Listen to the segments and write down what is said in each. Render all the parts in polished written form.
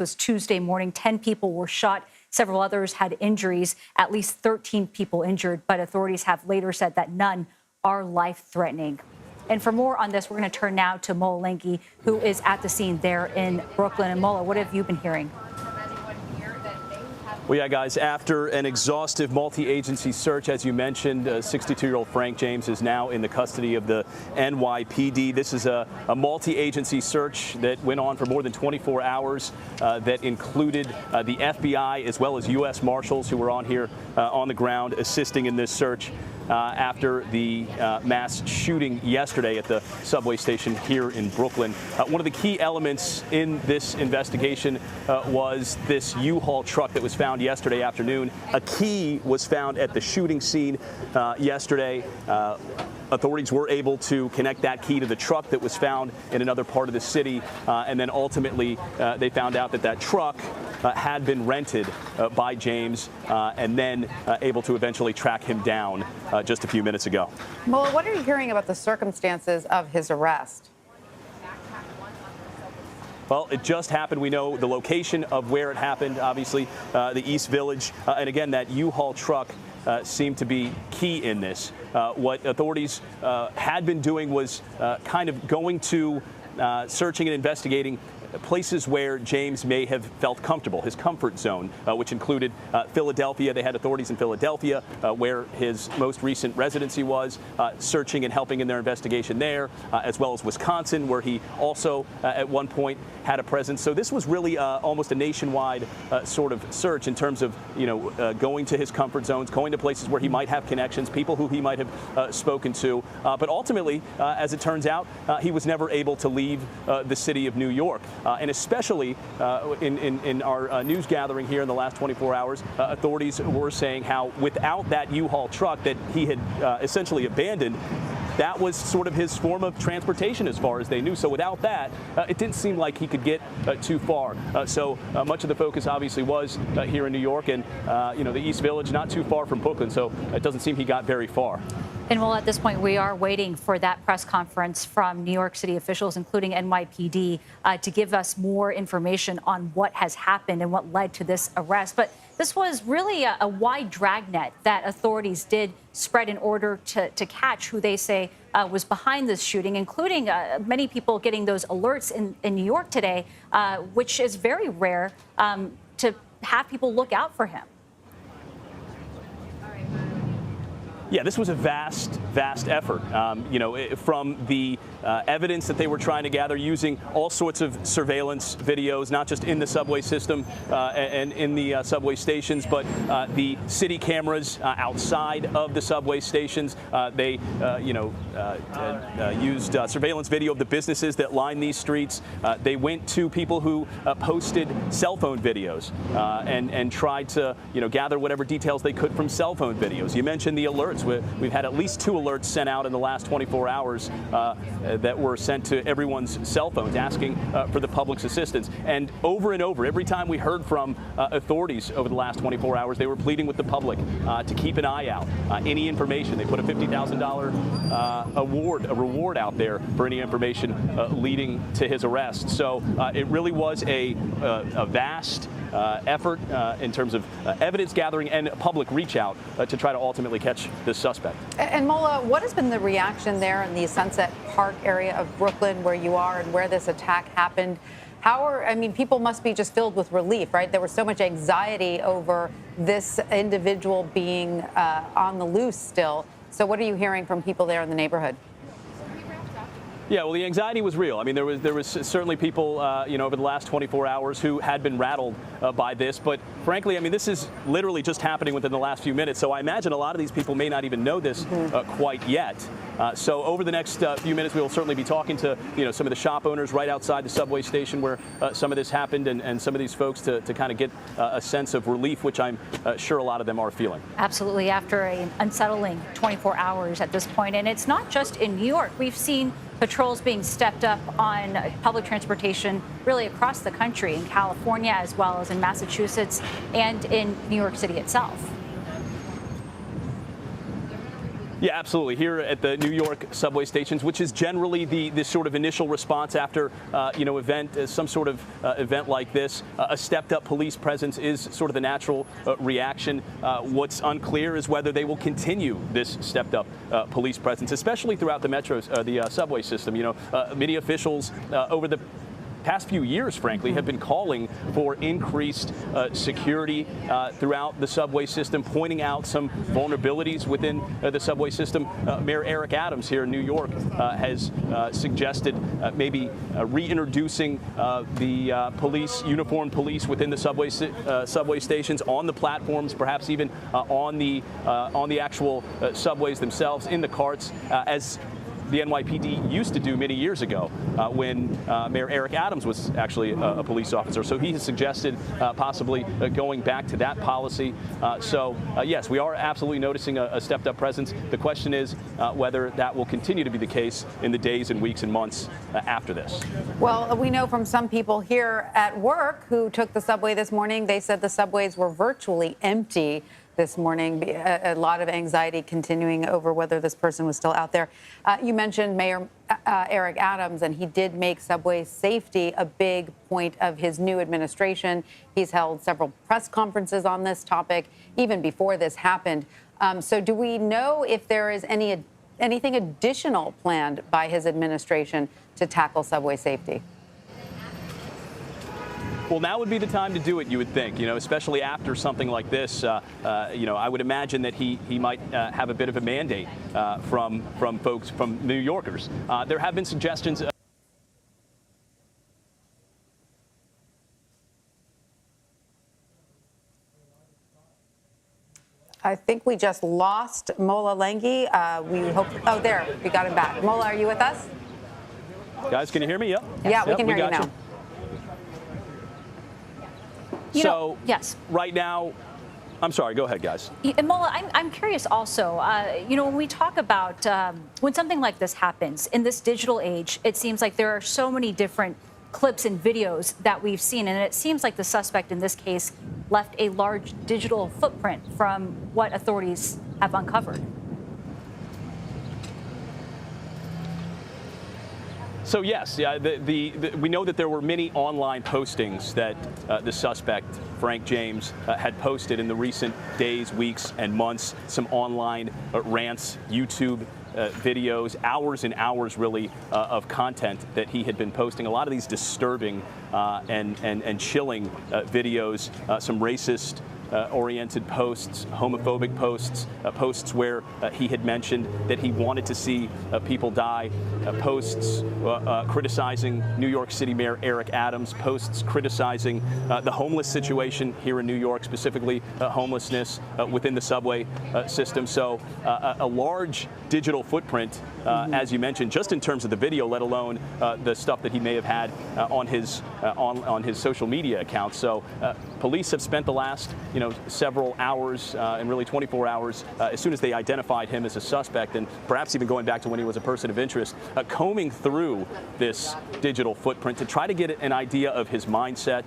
was Tuesday morning. 10 people were shot. Several others had injuries, at least 13 people injured, but authorities have later said that none are life-threatening. And for more on this, we're going to turn now to Mola Lenghi, who is at the scene there in Brooklyn. And Mola, what have you been hearing? Well, yeah, guys, after an exhaustive multi-agency search, as you mentioned, 62-year-old Frank James is now in the custody of the NYPD. This is a multi-agency search that went on for more than 24 hours that included the FBI as well as U.S. Marshals who were on here on the ground assisting in this search after the mass shooting yesterday at the subway station here in Brooklyn. One of the key elements in this investigation was this U-Haul truck that was found yesterday afternoon. A key was found at the shooting scene yesterday. Authorities were able to connect that key to the truck that was found in another part of the city, and then ultimately they found out that that truck had been rented by James and then able to eventually track him down just a few minutes ago. Mola, what are you hearing about the circumstances of his arrest? Well, it just happened. We know the location of where it happened, obviously, the East Village. And again, that U-Haul truck seemed to be key in this. What authorities had been doing was kind of going to searching and investigating places where James may have felt comfortable, his comfort zone, which included Philadelphia. They had authorities in Philadelphia, where his most recent residency was, searching and helping in their investigation there, as well as Wisconsin, where he also at one point had a presence. So this was really almost a nationwide sort of search in terms of, going to his comfort zones, going to places where he might have connections, people who he might have spoken to. But ultimately, as it turns out, he was never able to leave the city of New York. And especially in our news gathering here in the last 24 hours, authorities were saying how without that U-Haul truck that he had essentially abandoned, that was sort of his form of transportation as far as they knew. So without that, it didn't seem like he could get too far. So much of the focus obviously was here in New York and, the East Village, not too far from Brooklyn. So it doesn't seem he got very far. And well, at this point, we are waiting for that press conference from New York City officials, including NYPD, to give us more information on what has happened and what led to this arrest. But this was really a wide dragnet that authorities did spread in order to catch who they say was behind this shooting, including many people getting those alerts in New York today, which is very rare to have people look out for him. Yeah, this was a vast effort, from the evidence that they were trying to gather using all sorts of surveillance videos, not just in the subway system and in the subway stations, but the city cameras outside of the subway stations. They, used surveillance video of the businesses that line these streets. They went to people who posted cell phone videos and tried to, gather whatever details they could from cell phone videos. You mentioned the alerts. We've had at least 2 alerts sent out in the last 24 hours that were sent to everyone's cell phones asking for the public's assistance. And over, every time we heard from authorities over the last 24 hours, they were pleading with the public to keep an eye out. Any information. They put a $50,000 reward out there for any information leading to his arrest. So it really was a vast effort in terms of evidence gathering and public reach out to try to ultimately catch this suspect. And Mola, what has been the reaction there in the Sunset Park area of Brooklyn where you are and where this attack happened? People must be just filled with relief, right? There was so much anxiety over this individual being on the loose still. So what are you hearing from people there in the neighborhood? Yeah, well, the anxiety was real. I mean, there was certainly people, over the last 24 hours who had been rattled by this. But frankly, this is literally just happening within the last few minutes. So I imagine a lot of these people may not even know this quite yet. So over the next few minutes, we will certainly be talking to, some of the shop owners right outside the subway station where some of this happened and some of these folks to kind of get a sense of relief, which I'm sure a lot of them are feeling. Absolutely. After an unsettling 24 hours at this point. And it's not just in New York. We've seen patrols being stepped up on public transportation really across the country, in California as well as in Massachusetts and in New York City itself. Yeah, absolutely. Here at the New York subway stations, which is generally the sort of initial response after, some sort of event like this, a stepped-up police presence is sort of the natural reaction. What's unclear is whether they will continue this stepped-up police presence, especially throughout the subway system. Many officials over the past few years, frankly, have been calling for increased security throughout the subway system, pointing out some vulnerabilities within the subway system. Mayor Eric Adams here in New York has suggested maybe reintroducing the uniformed police within the subway stations, on the platforms, perhaps even on the actual subways themselves, in the carts, as the NYPD used to do many years ago when Mayor Eric Adams was actually a police officer. So he has suggested possibly going back to that policy. Yes, we are absolutely noticing a stepped-up presence. The question is whether that will continue to be the case in the days and weeks and months after this. Well, we know from some people here at work who took the subway this morning, they said the subways were virtually empty this morning. A lot of anxiety continuing over whether this person was still out there. You mentioned Mayor Eric Adams, and he did make subway safety a big point of his new administration. He's held several press conferences on this topic, even before this happened. So do we know if there is anything additional planned by his administration to tackle subway safety? Well, now would be the time to do it, you would think, especially after something like this. I would imagine that he might have a bit of a mandate from folks, from New Yorkers. There have been suggestions. I think we just lost Mola Lenghi. We hope. Oh, there, we got him back. Mola, are you with us? Guys, can you hear me? Yep. Yeah, we can hear you now. Yes. Right now, I'm sorry, go ahead, guys. And Mola, I'm curious also, when we talk about when something like this happens in this digital age, it seems like there are so many different clips and videos that we've seen. And it seems like the suspect in this case left a large digital footprint from what authorities have uncovered. So yes, we know that there were many online postings that the suspect, Frank James, had posted in the recent days, weeks, and months. Some online rants, YouTube videos, hours and hours really of content that he had been posting. A lot of these disturbing and chilling videos, some racist oriented posts, homophobic posts, posts where he had mentioned that he wanted to see people die, posts criticizing New York City Mayor Eric Adams, posts criticizing the homeless situation here in New York, specifically homelessness within the subway system. So a large digital footprint, as you mentioned, just in terms of the video, let alone the stuff that he may have had on his social media accounts. So police have spent the last several hours and really 24 hours as soon as they identified him as a suspect, and perhaps even going back to when he was a person of interest, combing through this digital footprint to try to get an idea of his mindset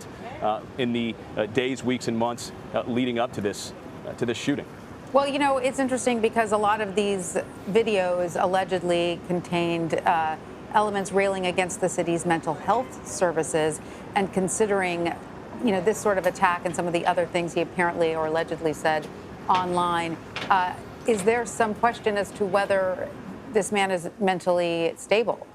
in the days, weeks, and months leading up to this shooting. Well, it's interesting because a lot of these videos allegedly contained elements railing against the city's mental health services, and considering this sort of attack and some of the other things he apparently or allegedly said online, is there some question as to whether this man is mentally stable?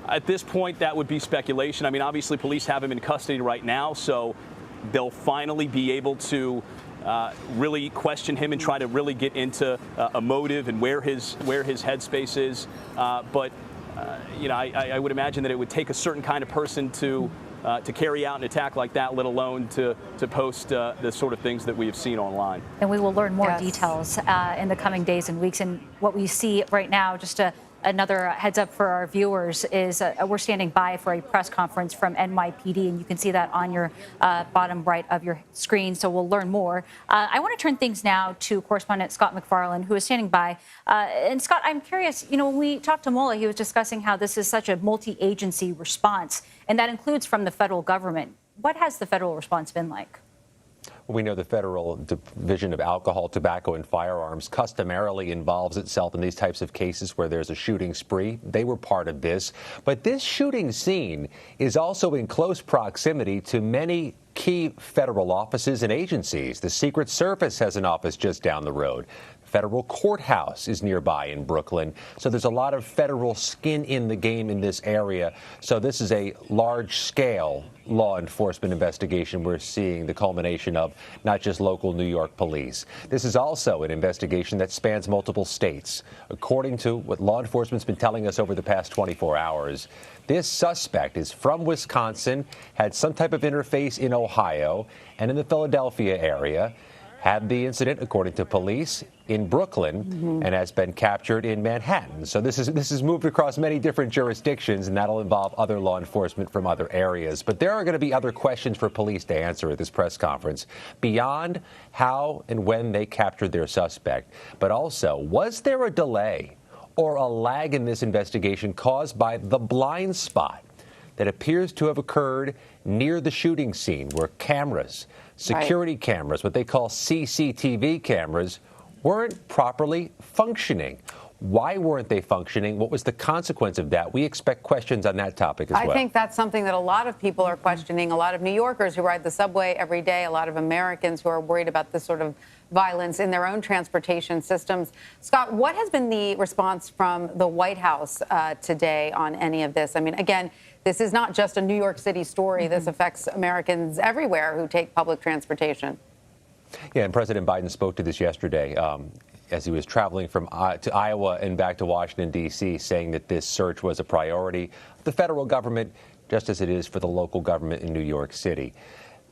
At this point, that would be speculation. I mean, obviously, police have him in custody right now, so they'll finally be able to really question him and try to really get into a motive and where his headspace is. But I would imagine that it would take a certain kind of person to carry out an attack like that, let alone to post the sort of things that we have seen online. And we will learn more details in the coming days and weeks. And what we see right now, just another heads up for our viewers, is we're standing by for a press conference from NYPD, and you can see that on your bottom right of your screen, so we'll learn more. I want to turn things now to correspondent Scott McFarland, who is standing by. And Scott, I'm curious, when we talked to Mola, he was discussing how this is such a multi-agency response, and that includes from the federal government. What has the federal response been like? We know the Federal Division of Alcohol, Tobacco, and Firearms customarily involves itself in these types of cases where there's a shooting spree. They were part of this. But this shooting scene is also in close proximity to many key federal offices and agencies. The Secret Service has an office just down the road. Federal courthouse is nearby in Brooklyn. So there's a lot of federal skin in the game in this area. So this is a large-scale law enforcement investigation we're seeing the culmination of, not just local New York police. This is also an investigation that spans multiple states. According to what law enforcement's been telling us over the past 24 hours, this suspect is from Wisconsin, had some type of interface in Ohio and in the Philadelphia area, had the incident, according to police, in Brooklyn, and has been captured in Manhattan. So this is moved across many different jurisdictions, and that'll involve other law enforcement from other areas. But there are going to be other questions for police to answer at this press conference beyond how and when they captured their suspect. But also, was there a delay or a lag in this investigation caused by the blind spot that appears to have occurred near the shooting scene, where cameras, security cameras, what they call CCTV cameras, weren't properly functioning? Why weren't they functioning? What was the consequence of that? We expect questions on that topic as well. I think that's something that a lot of people are questioning. A lot of New Yorkers who ride the subway every day, a lot of Americans who are worried about this sort of violence in their own transportation systems. Scott, what has been the response from the White House today on any of this? I mean, again, this is not just a New York City story. This affects Americans everywhere who take public transportation. Yeah, and President Biden spoke to this yesterday as he was traveling from to Iowa and back to Washington, D.C., saying that this search was a priority of the federal government, just as it is for the local government in New York City.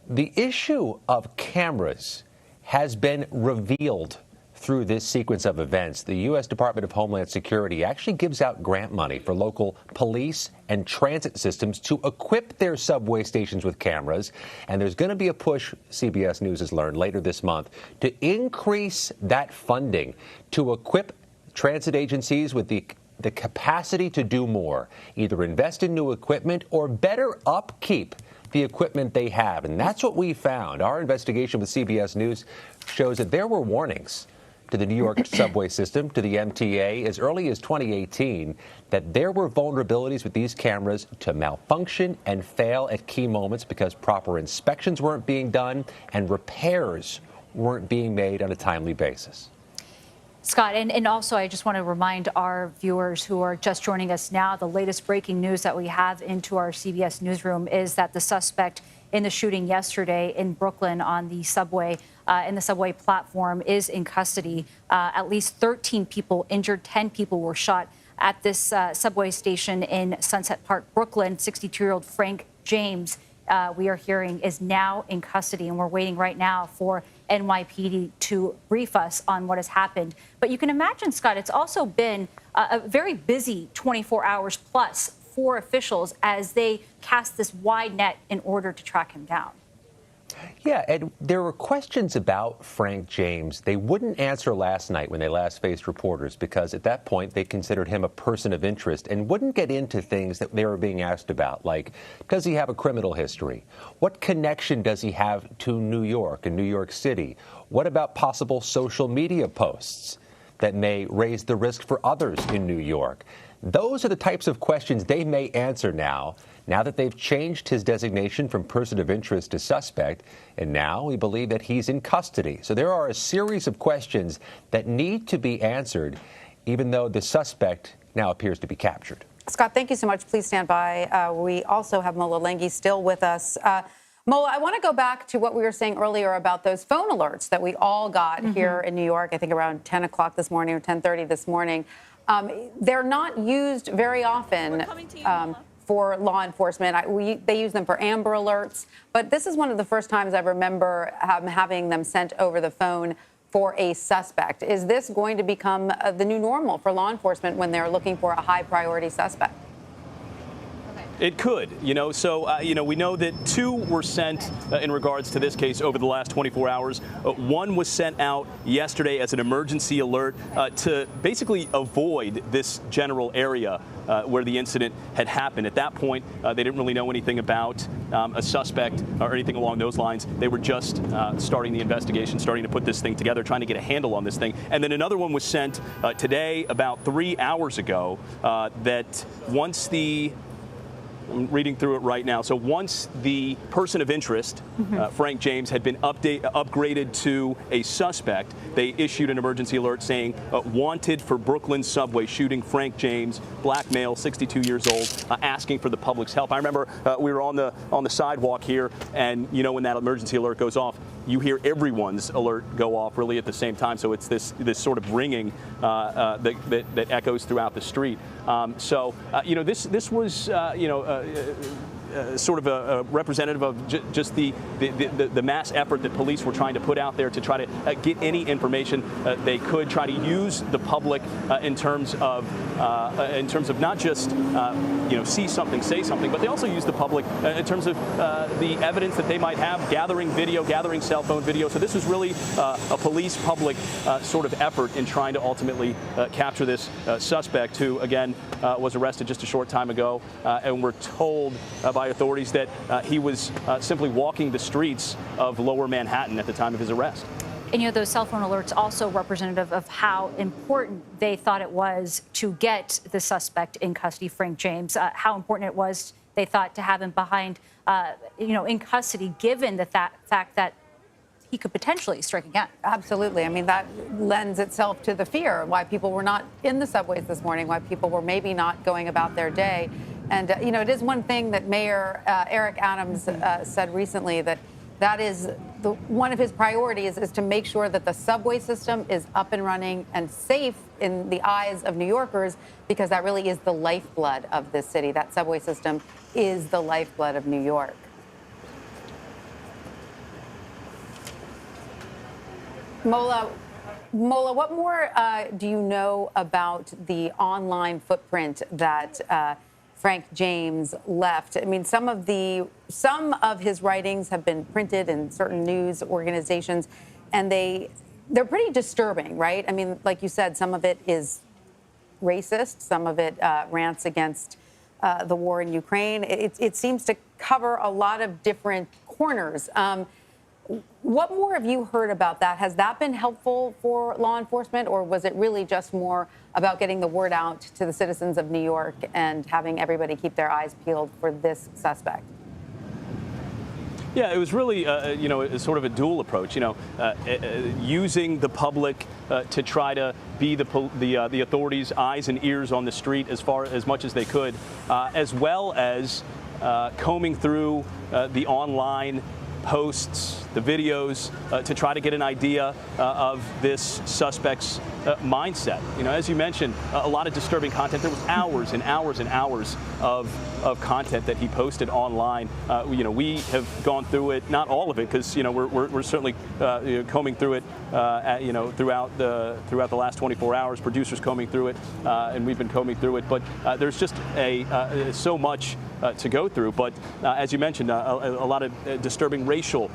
The issue of cameras has been revealed through this sequence of events. The U.S. Department of Homeland Security actually gives out grant money for local police and transit systems to equip their subway stations with cameras. And there's going to be a push, CBS News has learned, later this month to increase that funding to equip transit agencies with the capacity to do more, either invest in new equipment or better upkeep the equipment they have. And that's what we found. Our investigation with CBS News shows that there were warnings to the New York subway system, to the MTA, as early as 2018, that there were vulnerabilities with these cameras to malfunction and fail at key moments because proper inspections weren't being done and repairs weren't being made on a timely basis. Scott, and also I just want to remind our viewers who are just joining us now, the latest breaking news that we have into our CBS newsroom is that the suspect in the shooting yesterday in Brooklyn on the subway, in the subway platform, is in custody. At least 13 people injured, 10 people were shot at this subway station in Sunset Park, Brooklyn. 62-year-old Frank James, we are hearing, is now in custody, and we're waiting right now for NYPD to brief us on what has happened. But you can imagine, Scott, it's also been a very busy 24 hours plus for officials as they cast this wide net in order to track him down. Yeah, and there were questions about Frank James. They wouldn't answer last night when they last faced reporters because at that point they considered him a person of interest and wouldn't get into things that they were being asked about, like, does he have a criminal history? What connection does he have to New York and New York City? What about possible social media posts that may raise the risk for others in New York? Those are the types of questions they may answer now that they've changed his designation from person of interest to suspect, and now we believe that he's in custody. So there are a series of questions that need to be answered, even though the suspect now appears to be captured. Scott, thank you so much. Please stand by. We also have Mola Lenghi still with us. Mola, I want to go back to what we were saying earlier about those phone alerts that we all got here in New York, I think around 10 o'clock this morning or 10:30 this morning. They're not used very often for law enforcement. They use them for Amber Alerts. But this is one of the first times I remember having them sent over the phone for a suspect. Is this going to become the new normal for law enforcement when they're looking for a high priority suspect? It could, so, we know that 2 were sent in regards to this case over the last 24 hours. 1 was sent out yesterday as an emergency alert to basically avoid this general area where the incident had happened. At that point, they didn't really know anything about a suspect or anything along those lines. They were just starting the investigation, starting to put this thing together, trying to get a handle on this thing. And then another one was sent today about 3 hours ago that once I'm reading through it right now. So once the person of interest, Frank James, had been upgraded to a suspect, they issued an emergency alert saying, wanted for Brooklyn subway shooting Frank James, black male, 62 years old, asking for the public's help. I remember we were on the sidewalk here, and when that emergency alert goes off, you hear everyone's alert go off really at the same time. So it's this sort of ringing that echoes throughout the street. This was sort of a representative of just the mass effort that police were trying to put out there to try to get any information they could, try to use the public in terms of not just see something, say something, but they also use the public in terms of the evidence that they might have, gathering video, gathering cell phone video. So this was really a police-public sort of effort in trying to ultimately capture this suspect, who again was arrested just a short time ago, and we're told by authorities that he was simply walking the streets of Lower Manhattan at the time of his arrest. And those cell phone alerts also representative of how important they thought it was to get the suspect in custody, Frank James, how important it was, they thought, to have him behind, in custody, given the fact that he could potentially strike again. Absolutely. I mean, that lends itself to the fear why people were not in the subways this morning, why people were maybe not going about their day. And, it is one thing that Mayor Eric Adams said recently, that is one of his priorities is to make sure that the subway system is up and running and safe in the eyes of New Yorkers, because that really is the lifeblood of this city. That subway system is the lifeblood of New York. Mola, what more do you know about the online footprint that Frank James left? I mean, some of his writings have been printed in certain news organizations, and they're pretty disturbing, right? I mean, like you said, some of it is racist, some of it rants against the war in Ukraine. It seems to cover a lot of different corners. What more have you heard about that? Has that been helpful for law enforcement, or was it really just more about getting the word out to the citizens of New York and having everybody keep their eyes peeled for this suspect? Yeah, it was really, sort of a dual approach, using the public to try to be the authorities' eyes and ears on the street as much as they could, as well as combing through the online posts, the videos, to try to get an idea of this suspect's mindset. As you mentioned, a lot of disturbing content. There was hours and hours and hours of content that he posted online. We have gone through it, not all of it, because we're certainly combing through it, throughout the last 24 hours. Producers combing through it, and we've been combing through it. But there's just so much to go through. But as you mentioned, a lot of disturbing racial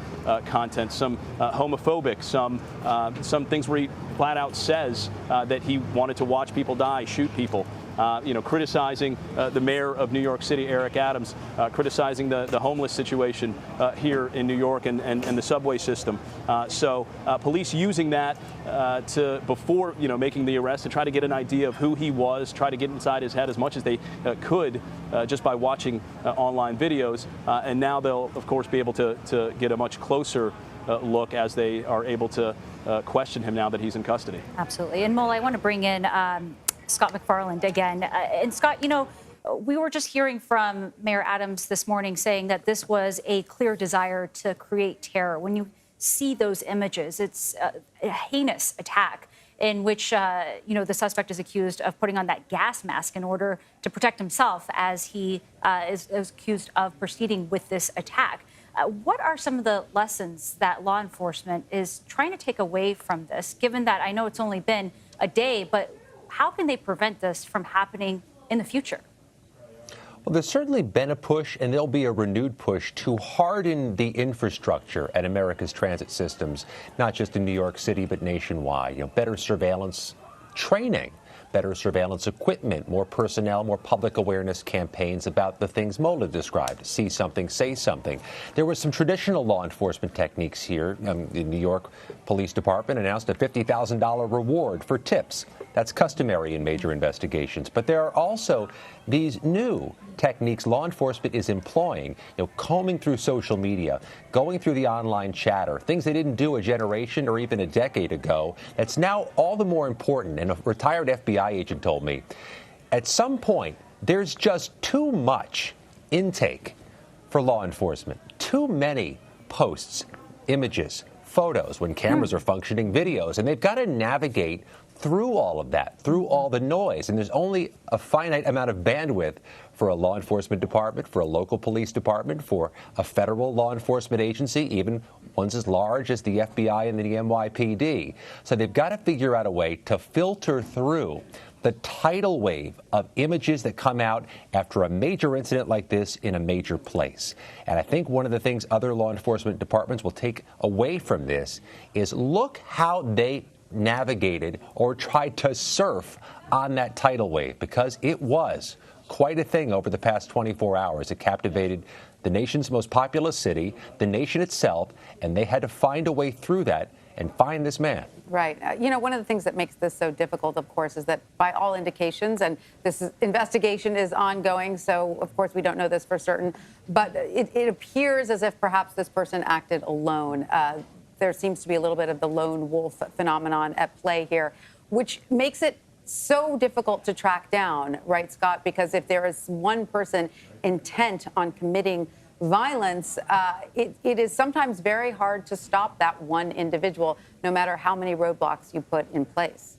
content, some homophobic, some things where he flat out says that he wanted to watch people die, shoot people. Criticizing the mayor of New York City, Eric Adams, criticizing the homeless situation here in New York and the subway system. So police using that before making the arrest, to try to get an idea of who he was, try to get inside his head as much as they could just by watching online videos. And now they'll, of course, be able to get a much closer look as they are able to question him now that he's in custody. Absolutely. And Mola, I want to bring in Scott McFarland again. And Scott, we were just hearing from Mayor Adams this morning saying that this was a clear desire to create terror. When you see those images, it's a heinous attack in which, the suspect is accused of putting on that gas mask in order to protect himself as he is accused of proceeding with this attack. What are some of the lessons that law enforcement is trying to take away from this, given that I know it's only been a day, but how can they prevent this from happening in the future? Well, there's certainly been a push, and there'll be a renewed push to harden the infrastructure at America's transit systems, not just in New York City, but nationwide. Better surveillance training, better surveillance equipment, more personnel, more public awareness campaigns about the things Mola described. See something, say something. There were some traditional law enforcement techniques here. The New York Police Department announced a $50,000 reward for tips. That's customary in major investigations. But there are also these new techniques law enforcement is employing, combing through social media, going through the online chatter, things they didn't do a generation or even a decade ago. That's now all the more important. And a retired FBI agent told me, at some point, there's just too much intake for law enforcement. Too many posts, images, photos, when cameras are functioning, videos, and they've got to navigate through all of that, through all the noise. And there's only a finite amount of bandwidth for a law enforcement department, for a local police department, for a federal law enforcement agency, even ones as large as the FBI and the NYPD. So they've got to figure out a way to filter through the tidal wave of images that come out after a major incident like this in a major place. And I think one of the things other law enforcement departments will take away from this is look how they navigated or tried to surf on that tidal wave, because it was quite a thing over the past 24 hours. It captivated the nation's most populous city, the nation itself, and they had to find a way through that and find this man. Right. One of the things that makes this so difficult, of course, is that by all indications, and investigation is ongoing, so of course we don't know this for certain, but it appears as if perhaps this person acted alone. There seems to be a little bit of the lone wolf phenomenon at play here, which makes it so difficult to track down, right, Scott? Because if there is one person intent on committing violence, it is sometimes very hard to stop that one individual, no matter how many roadblocks you put in place.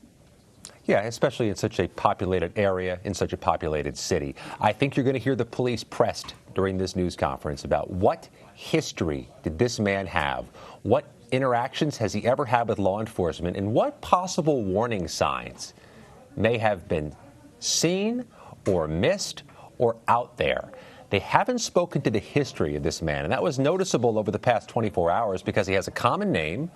Yeah, especially in such a populated area, in such a populated city. I think you're going to hear the police pressed during this news conference about what history did this man have, what interactions has he ever had with law enforcement, and what possible warning signs may have been seen or missed or out there. They haven't spoken to the history of this man, and that was noticeable over the past 24 hours because he has a common name.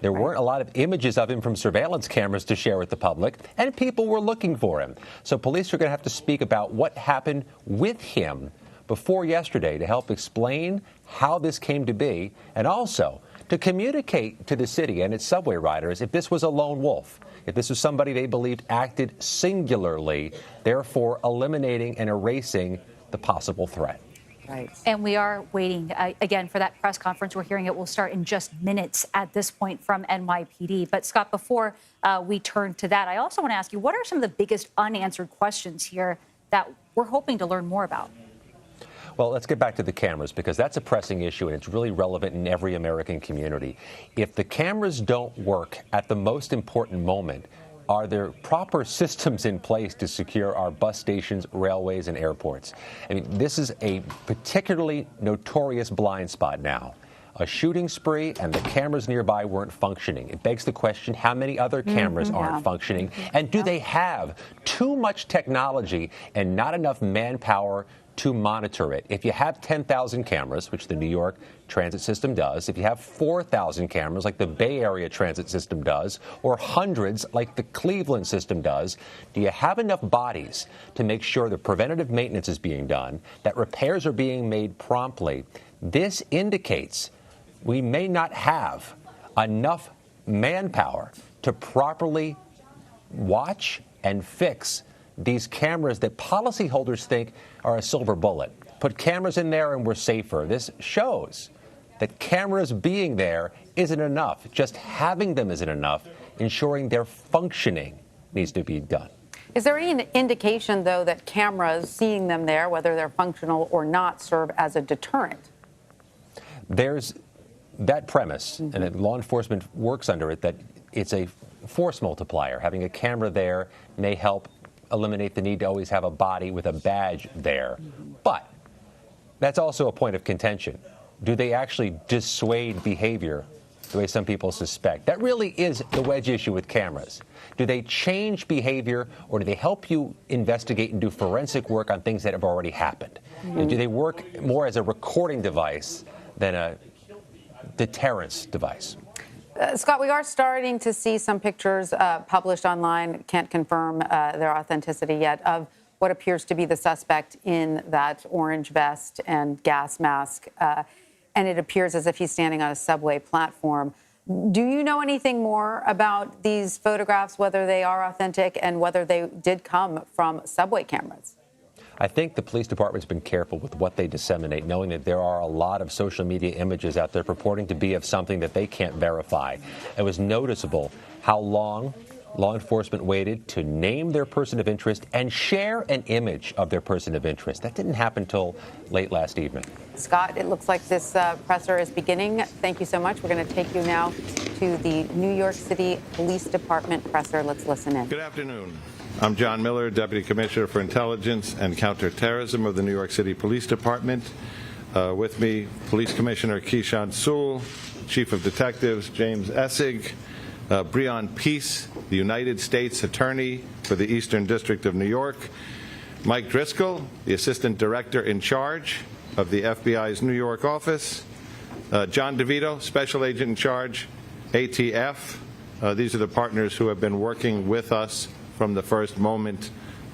There weren't a lot of images of him from surveillance cameras to share with the public, and people were looking for him. So police are going to have to speak about what happened with him before yesterday to help explain how this came to be, and also to communicate to the city and its subway riders if this was a lone wolf, if this was somebody they believed acted singularly, therefore eliminating and erasing the possible threat. Right. And we are waiting, again, for that press conference. We're hearing it will start in just minutes at this point from NYPD. But, Scott, before we turn to that, I also want to ask you, what are some of the biggest unanswered questions here that we're hoping to learn more about? Well, let's get back to the cameras, because that's a pressing issue, and it's really relevant in every American community. If the cameras don't work at the most important moment, are there proper systems in place to secure our bus stations, railways, and airports? I mean, this is a particularly notorious blind spot now. A shooting spree, and the cameras nearby weren't functioning. It begs the question, how many other cameras aren't functioning? And do they have too much technology and not enough manpower to monitor it? If you have 10,000 cameras, which the New York transit system does, if you have 4,000 cameras like the Bay Area transit system does, or hundreds like the Cleveland system does, do you have enough bodies to make sure that preventative maintenance is being done, that repairs are being made promptly? This indicates we may not have enough manpower to properly watch and fix these cameras that policyholders think are a silver bullet. Put cameras in there and we're safer. This shows that cameras being there isn't enough. Just having them isn't enough. Ensuring their functioning needs to be done. Is there any indication, though, that cameras, seeing them there, whether they're functional or not, serve as a deterrent? There's that premise, and that law enforcement works under it, that it's a force multiplier. Having a camera there may help eliminate the need to always have a body with a badge there. But that's also a point of contention. Do they actually dissuade behavior the way some people suspect. That really is the wedge issue with cameras. Do they change behavior, or do they help you investigate and do forensic work on things that have already happened? Mm-hmm. Do they work more as a recording device than a deterrence device? Scott, we are starting to see some pictures published online, can't confirm their authenticity yet, of what appears to be the suspect in that orange vest and gas mask. And it appears as if he's standing on a subway platform. Do you know anything more about these photographs, whether they are authentic and whether they did come from subway cameras? I think the police department's been careful with what they disseminate, knowing that there are a lot of social media images out there purporting to be of something that they can't verify. It was noticeable how long law enforcement waited to name their person of interest and share an image of their person of interest. That didn't happen until late last evening. Scott, it looks like this presser is beginning. Thank you so much. We're going to take you now to the New York City Police Department presser. Let's listen in. Good afternoon. I'm John Miller, Deputy Commissioner for Intelligence and Counterterrorism of the New York City Police Department. With me, Police Commissioner Keechant Sewell, Chief of Detectives James Essig, Breon Peace, the United States Attorney for the Eastern District of New York, Mike Driscoll, the Assistant Director in charge of the FBI's New York office, John DeVito, Special Agent in charge, ATF. These are the partners who have been working with us from the first moment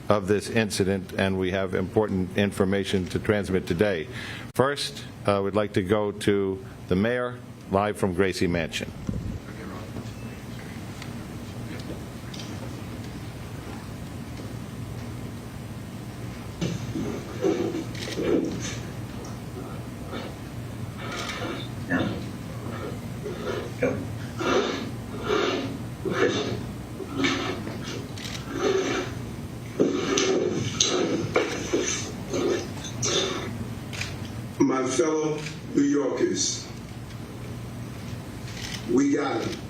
of this incident, and we have important information to transmit today. First, we'd like to go to the mayor, live from Gracie Mansion. My fellow New Yorkers, we got him.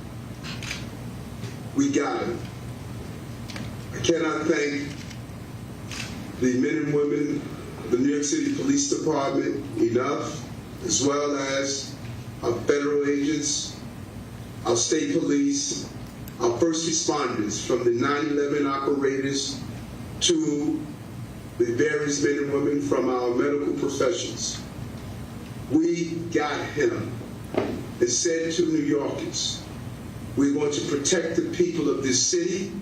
We got him. I cannot thank the men and women of the New York City Police Department enough, as well as our federal agents, our state police, our first responders, from the 9/11 operators to the various men and women from our medical professions. We got him and said to New Yorkers, we're going to protect the people of this city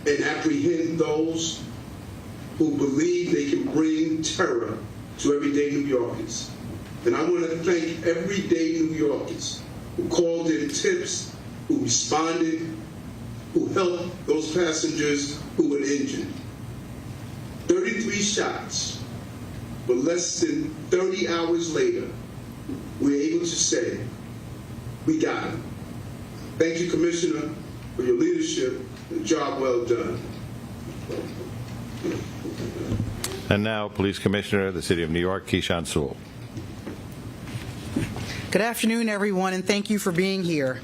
and apprehend those who believe they can bring terror to everyday New Yorkers. And I want to thank everyday New Yorkers who called in tips, who responded, who helped those passengers who were injured. 33 shots. But less than 30 hours later, we're able to say, we got him. Thank you, Commissioner, for your leadership and job well done. And now, Police Commissioner of the City of New York, Keechant Sewell. Good afternoon, everyone, and thank you for being here.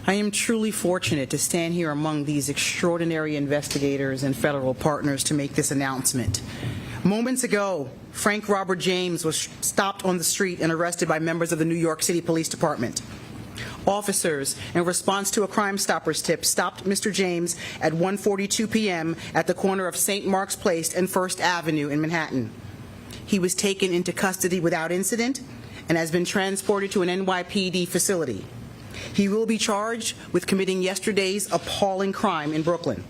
I am truly fortunate to stand here among these extraordinary investigators and federal partners to make this announcement. Moments ago, Frank Robert James was stopped on the street and arrested by members of the New York City Police Department. Officers, in response to a Crime Stoppers tip, stopped Mr. James at 1:42 p.m. at the corner of St. Mark's Place and First Avenue in Manhattan. He was taken into custody without incident and has been transported to an NYPD facility. He will be charged with committing yesterday's appalling crime in Brooklyn.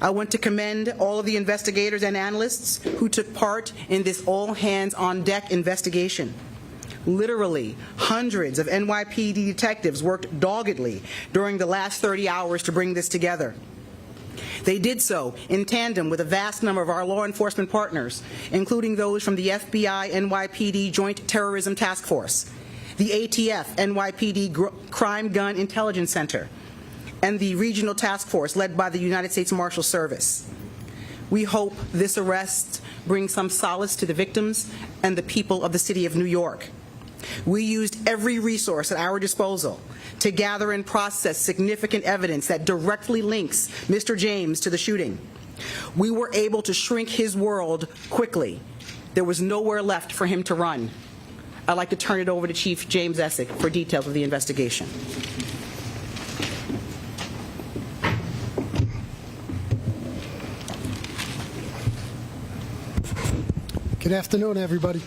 I want to commend all of the investigators and analysts who took part in this all-hands-on-deck investigation. Literally, hundreds of NYPD detectives worked doggedly during the last 30 hours to bring this together. They did so in tandem with a vast number of our law enforcement partners, including those from the FBI NYPD Joint Terrorism Task Force, the ATF NYPD Crime Gun Intelligence Center, and the Regional Task Force led by the United States Marshal Service. We hope this arrest brings some solace to the victims and the people of the city of New York. We used every resource at our disposal to gather and process significant evidence that directly links Mr. James to the shooting. We were able to shrink his world quickly. There was nowhere left for him to run. I'd like to turn it over to Chief James Essick for details of the investigation. Good afternoon, everybody.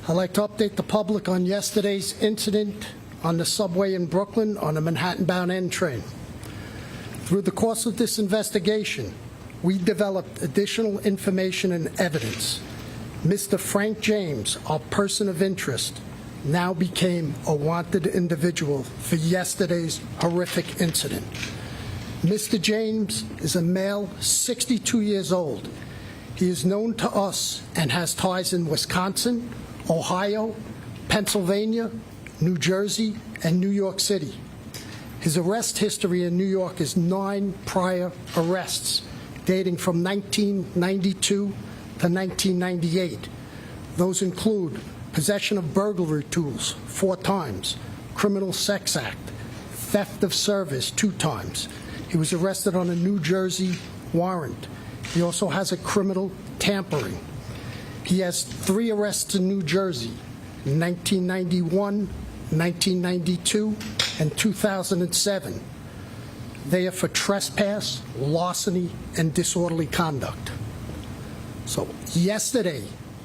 I'd like to update the public on yesterday's incident on the subway in Brooklyn on the Manhattan-bound N train. Through the course of this investigation, we developed additional information and evidence. Mr. Frank James, our person of interest, now became a wanted individual for yesterday's horrific incident. Mr. James is a male, 62 years old. He is known to us and has ties in Wisconsin, Ohio, Pennsylvania, New Jersey, and New York City. His arrest history in New York is 9 prior arrests, dating from 1992 to 1998. Those include possession of burglary tools 4 times, criminal sex act, theft of service 2 times. He was arrested on a New Jersey warrant. He also has a criminal tampering. He has 3 arrests in New Jersey, in 1991, 1992, and 2007. They are for trespass, larceny, and disorderly conduct. So yesterday,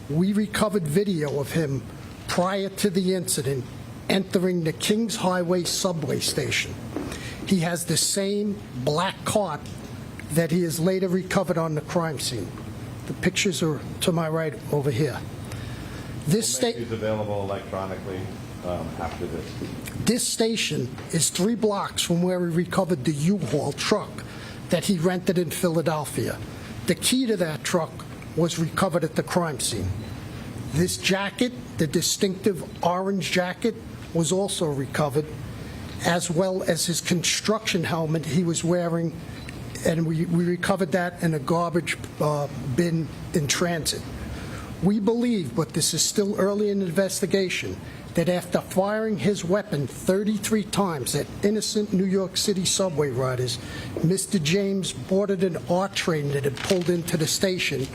we recovered video of him prior to the incident entering the Kings Highway subway station. He has the same black cart that he has later recovered on the crime scene. The pictures are to my right over here. This We'll make these available electronically after this. This station is 3 blocks from where we recovered the U-Haul truck that he rented in Philadelphia. The key to that truck was recovered at the crime scene. This jacket, the distinctive orange jacket, was also recovered, as well as his construction helmet he was wearing, and we recovered that in a garbage bin in transit. We believe, but this is still early in the investigation, that after firing his weapon 33 times at innocent New York City subway riders, Mr. James boarded an R train that had pulled into the station,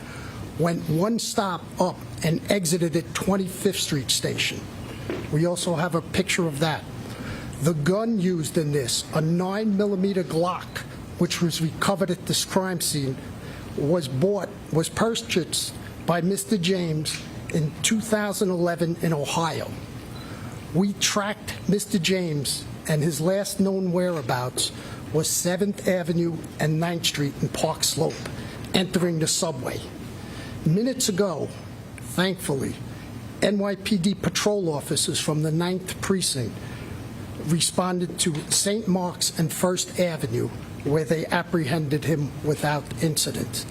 went 1 stop up, and exited at 25th Street Station. We also have a picture of that. The gun used in this, a 9mm Glock, which was recovered at this crime scene, was purchased by Mr. James in 2011 in Ohio. We tracked Mr. James, and his last known whereabouts was 7th Avenue and 9th Street in Park Slope, entering the subway. Minutes ago, thankfully, NYPD patrol officers from the 9th Precinct responded to St. Mark's and 1st Avenue, where they apprehended him without incident.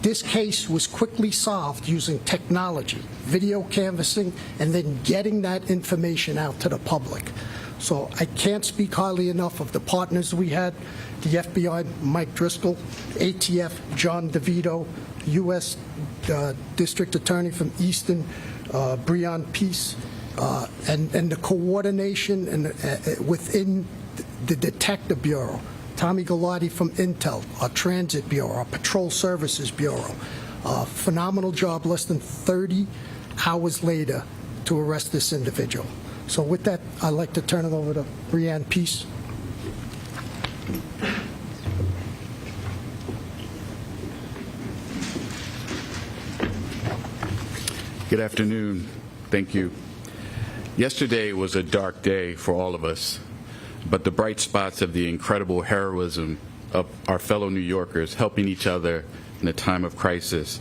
This case was quickly solved using technology, video canvassing, and then getting that information out to the public. So I can't speak highly enough of the partners we had, the FBI, Mike Driscoll, ATF, John DeVito, U.S. District Attorney from Easton, Breon Peace, and the coordination within the Detective Bureau. Tommy Galati from Intel, our Transit Bureau, our Patrol Services Bureau. Phenomenal job less than 30 hours later to arrest this individual. So with that, I'd like to turn it over to Breon Peace. Good afternoon. Thank you. Yesterday was a dark day for all of us, but the bright spots of the incredible heroism of our fellow New Yorkers helping each other in a time of crisis,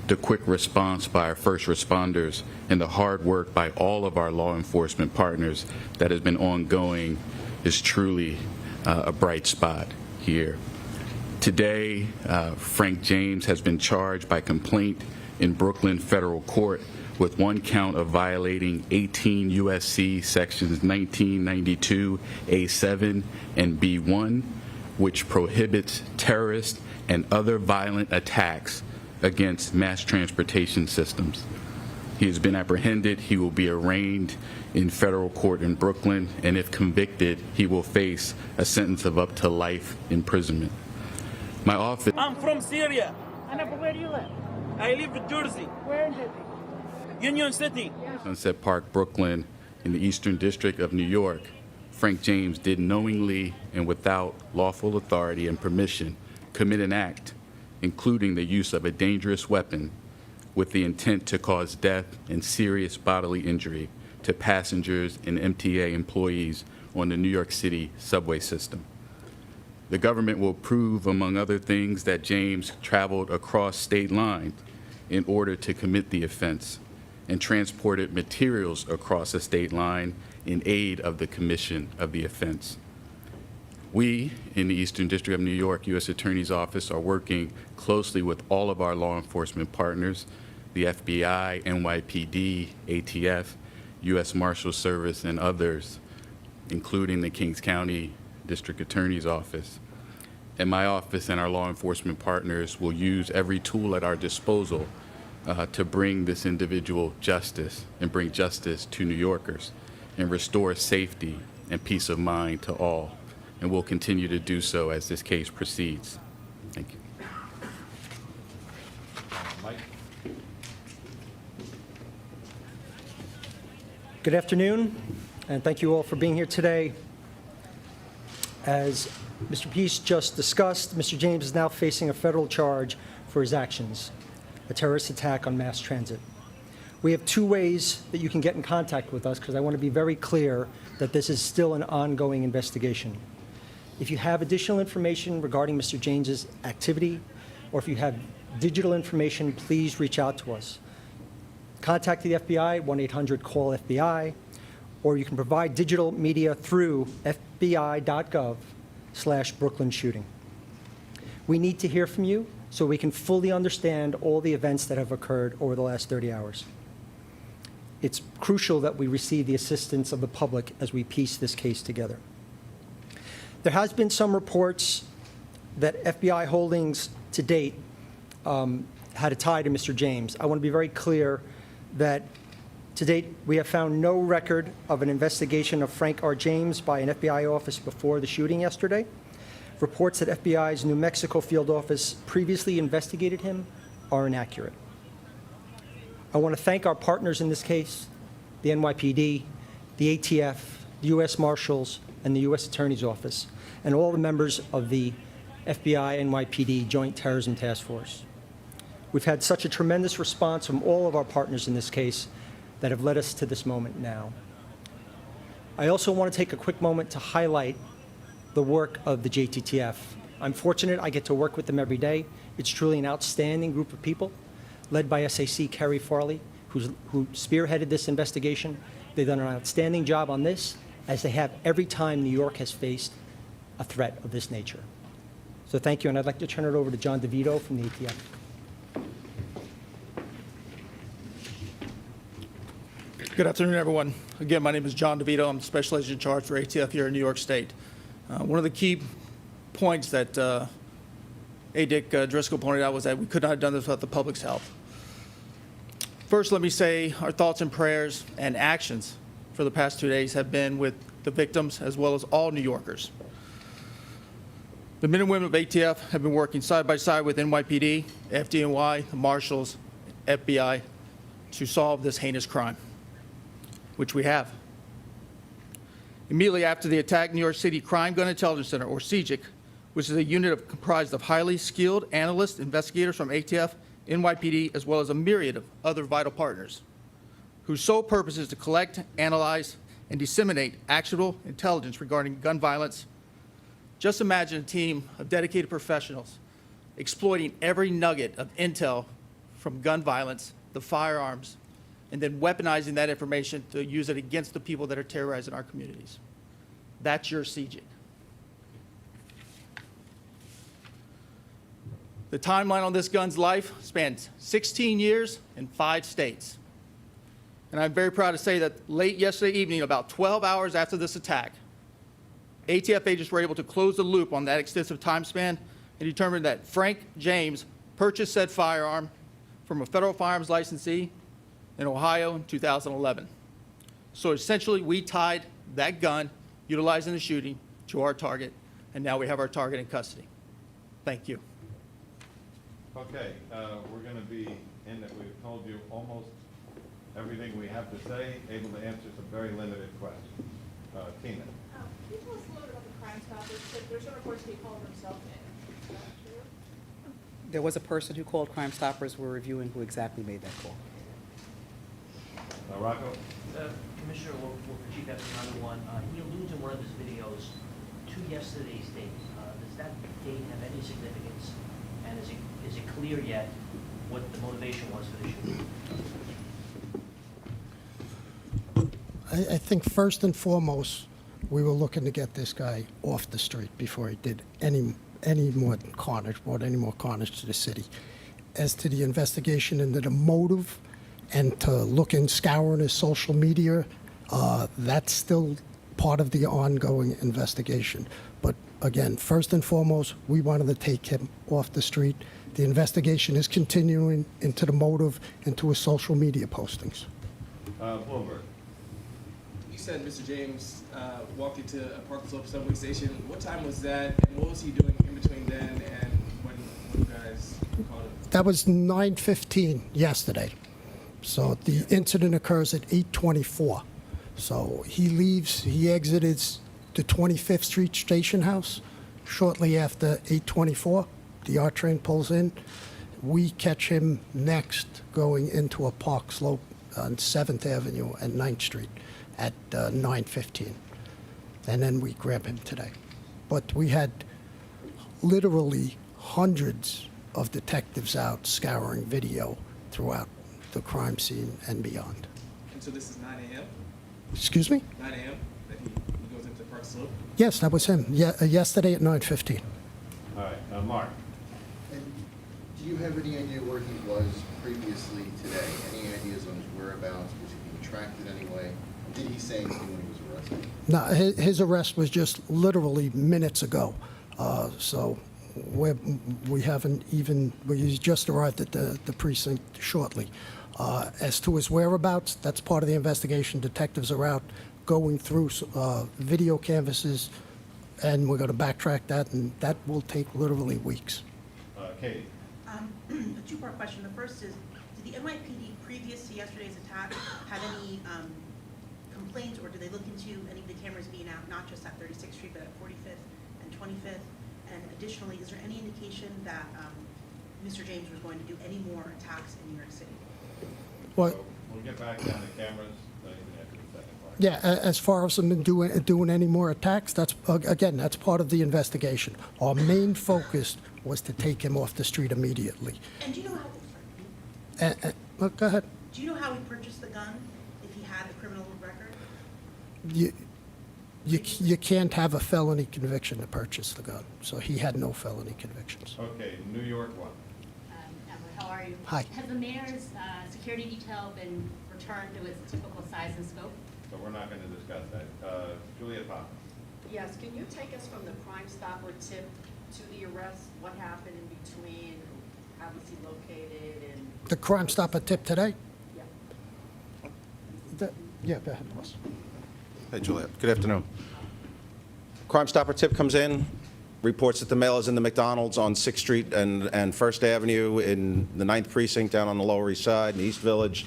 the quick response by our first responders, and the hard work by all of our law enforcement partners that has been ongoing is truly a bright spot here. Today, Frank James has been charged by complaint in Brooklyn Federal Court with 1 count of violating 18 U.S.C. sections 1992 A7 and B1, which prohibits terrorist and other violent attacks against mass transportation systems. He has been apprehended. He will be arraigned in federal court in Brooklyn, and if convicted, he will face a sentence of up to life imprisonment. My office... I'm from Syria. I know, but where do you live? I live in Jersey. Where in Jersey? Union City. Yes. Sunset Park, Brooklyn, in the Eastern District of New York, Frank James did knowingly and without lawful authority and permission commit an act, including the use of a dangerous weapon, with the intent to cause death and serious bodily injury to passengers and MTA employees on the New York City subway system. The government will prove, among other things, that James traveled across state lines in order to commit the offense and transported materials across a state line in aid of the commission of the offense. We, in the Eastern District of New York U.S. Attorney's Office, are working closely with all of our law enforcement partners, the FBI, NYPD, ATF, U.S. Marshals Service, and others, including the Kings County District Attorney's Office. And my office and our law enforcement partners will use every tool at our disposal to bring this individual justice and bring justice to New Yorkers and restore safety and peace of mind to all. And we'll continue to do so as this case proceeds. Thank you. Mike? Good afternoon, and thank you all for being here today. As Mr. Peace just discussed, Mr. James is now facing a federal charge for his actions, a terrorist attack on mass transit. We have two ways that you can get in contact with us, because I want to be very clear that this is still an ongoing investigation. If you have additional information regarding Mr. James's activity, or if you have digital information, please reach out to us. Contact the FBI, 1-800-CALL-FBI, or you can provide digital media through fbi.gov/Brooklyn shooting. We need to hear from you so we can fully understand all the events that have occurred over the last 30 hours. It's crucial that we receive the assistance of the public as we piece this case together. There has been some reports that FBI holdings to date had a tie to Mr. James. I want to be very clear that to date we have found no record of an investigation of Frank R. James by an FBI office before the shooting yesterday. Reports that FBI's New Mexico field office previously investigated him are inaccurate. I want to thank our partners in this case, the NYPD, the ATF, the U.S. Marshals, and the U.S. Attorney's Office, and all the members of the FBI NYPD Joint Terrorism Task Force. We've had such a tremendous response from all of our partners in this case that have led us to this moment now. I also want to take a quick moment to highlight the work of the JTTF. I'm fortunate I get to work with them every day. It's truly an outstanding group of people, led by SAC Kerry Farley, who spearheaded this investigation. They've done an outstanding job on this, as they have every time New York has faced a threat of this nature. So thank you, and I'd like to turn it over to John DeVito from the ATF. Good afternoon, everyone. Again, my name is John DeVito. I'm the Special Agent in Charge for ATF here in New York State. One of the key points that A. Dick Driscoll pointed out was that we could not have done this without the public's help. First, let me say our thoughts and prayers and actions for the past 2 days have been with the victims as well as all New Yorkers. The men and women of ATF have been working side by side with NYPD, FDNY, the Marshals, FBI to solve this heinous crime, which we have. Immediately after the attack, New York City Crime Gun Intelligence Center, or CGIC, which is a unit comprised of highly skilled analysts, investigators from ATF, NYPD, as well as a myriad of other vital partners, whose sole purpose is to collect, analyze, and disseminate actionable intelligence regarding gun violence. Just imagine a team of dedicated professionals exploiting every nugget of intel from gun violence, the firearms, and then weaponizing that information to use it against the people that are terrorizing our communities. That's your CGIC. The timeline on this gun's life spans 16 years and 5 states. And I'm very proud to say that late yesterday evening, about 12 hours after this attack, ATF agents were able to close the loop on that extensive time span and determine that Frank James purchased said firearm from a federal firearms licensee in Ohio in 2011. So essentially, we tied that gun, utilizing the shooting, to our target, and now we have our target in custody. Thank you. Okay, we're going to be in that we've told you almost everything we have to say, able to answer some very limited questions. Tina. Can you tell us a little bit about the Crime Stoppers? There's some reports he called himself in. Is that true? There was a person who called Crime Stoppers. We're reviewing who exactly made that call. Rocco? Commissioner, for Chief F. One, he alludes in one of his videos to yesterday's date. Does that date have any significance? And is it clear yet what the motivation was for the shooting? I think first and foremost, we were looking to get this guy off the street before he did any more carnage, brought any more carnage to the city. As to the investigation into the motive and to look and scouring his social media, that's still part of the ongoing investigation. But again, first and foremost, we wanted to take him off the street. The investigation is continuing into the motive, into his social media postings. Bloomberg. You said Mr. James walked into a Park Slope subway station. What time was that, and what was he doing in between then and when you guys called him? That was 9:15 yesterday. So the incident occurs at 8:24. So he leaves, he exited the 25th Street Station House shortly after 8:24. The R train pulls in. We catch him next going into a Park Slope on 7th Avenue and 9th Street at 9:15. And then we grab him today. But we had literally hundreds of detectives out scouring video throughout the crime scene and beyond. And so this is 9 a.m.? Excuse me? 9 a.m. that he goes into Park Slope? Yes, that was him. Yeah, yesterday at 9:15. All right, Mark. And do you have any idea where he was previously today? Any ideas on his whereabouts? Was he being tracked in any way? Did he say anything when he was arrested? No, his arrest was just literally minutes ago. So we haven't even, he's just arrived at the precinct shortly. As to his whereabouts, that's part of the investigation. Detectives are out going through video canvases, and we're going to backtrack that, and that will take literally weeks. Katie. A two-part question. The first is, did the NYPD previous to yesterday's attack have any complaints, or did they look into any of the cameras being out, not just at 36th Street, but at 45th and 25th? And additionally, is there any indication that Mr. James was going to do any more attacks in New York City? Well, So we'll get back down to cameras after the second part. yeah, as far as them doing any more attacks, that's, again, that's part of the investigation. Our main focus was to take him off the street immediately. And do you know how? Look, go ahead. Do you know how he purchased the gun? If he had a criminal record? You can't have a felony conviction to purchase the gun, so he had no felony convictions. Okay, New York one. Emily, how are you? Hi. Has the mayor's security detail been returned to its typical size and scope? So we're not going to discuss that. Julia Pop. Yes, can you take us from the Crime Stopper tip to the arrest? What happened in between? How was he located? And The Crime Stopper tip today? yeah. Yeah, go ahead, boss. Hey, Juliet. Good afternoon. Crime Stopper tip comes in, reports that the male is in the McDonald's on 6th Street and 1st Avenue in the 9th Precinct down on the Lower East Side in East Village.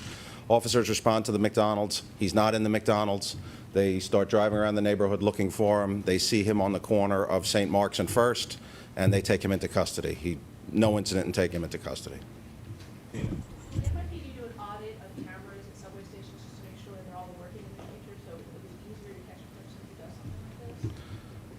Officers respond to the McDonald's. He's not in the McDonald's. They start driving around the neighborhood looking for him. They see him on the corner of St. Mark's and 1st, and they take him into custody. No incident and take him into custody. Did NYPD do an audit of cameras at subway stations just to make sure they're all working in the future, so it was easier to catch a person who does something like this?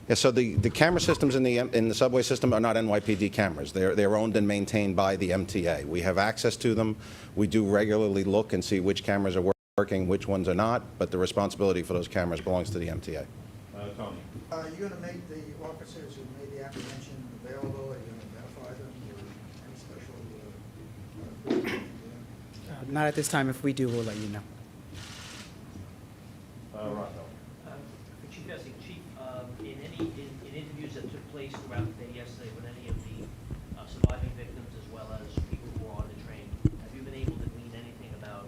Yeah, so the camera systems in the subway system are not NYPD cameras. They're owned and maintained by the MTA. We have access to them. We do regularly look and see which cameras are working, which ones are not, but the responsibility for those cameras belongs to the MTA. Tony. Are you going to make the officers who made the apprehension available? Are you going to identify them or any special? Not at this time. If we do, we'll let you know. Rocco. For Chief Essing, Chief, in interviews that took place throughout the day yesterday with any of the surviving victims as well as people who were on the train, have you been able to glean anything about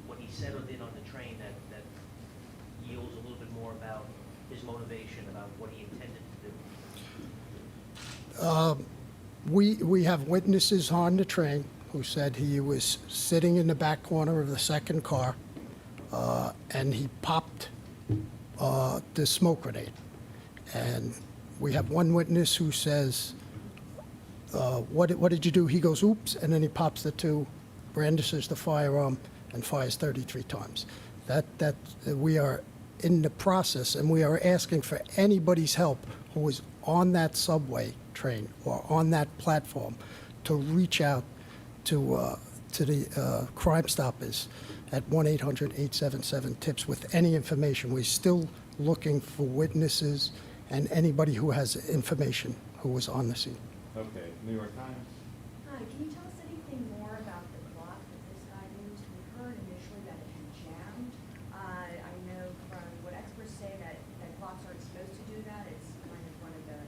what he said or did on the train that yields a little bit more about his motivation, about what he intended to do? We have witnesses on the train who said he was sitting in the back corner of the second car, and he popped the smoke grenade. And we have one witness who says, what did you do? He goes, oops, and then he pops the two, brandishes the firearm, and fires 33 times. That we are in the process, and we are asking for anybody's help who is on that subway train or on that platform to reach out to the Crime Stoppers at 1-800-877-TIPS with any information. We're still looking for witnesses and anybody who has information who was on the scene. Okay, New York Times. Hi, can you tell us anything more about the clock that this guy used? We heard initially that it had jammed. I know from what experts say that clocks aren't supposed to do that. It's kind of one of the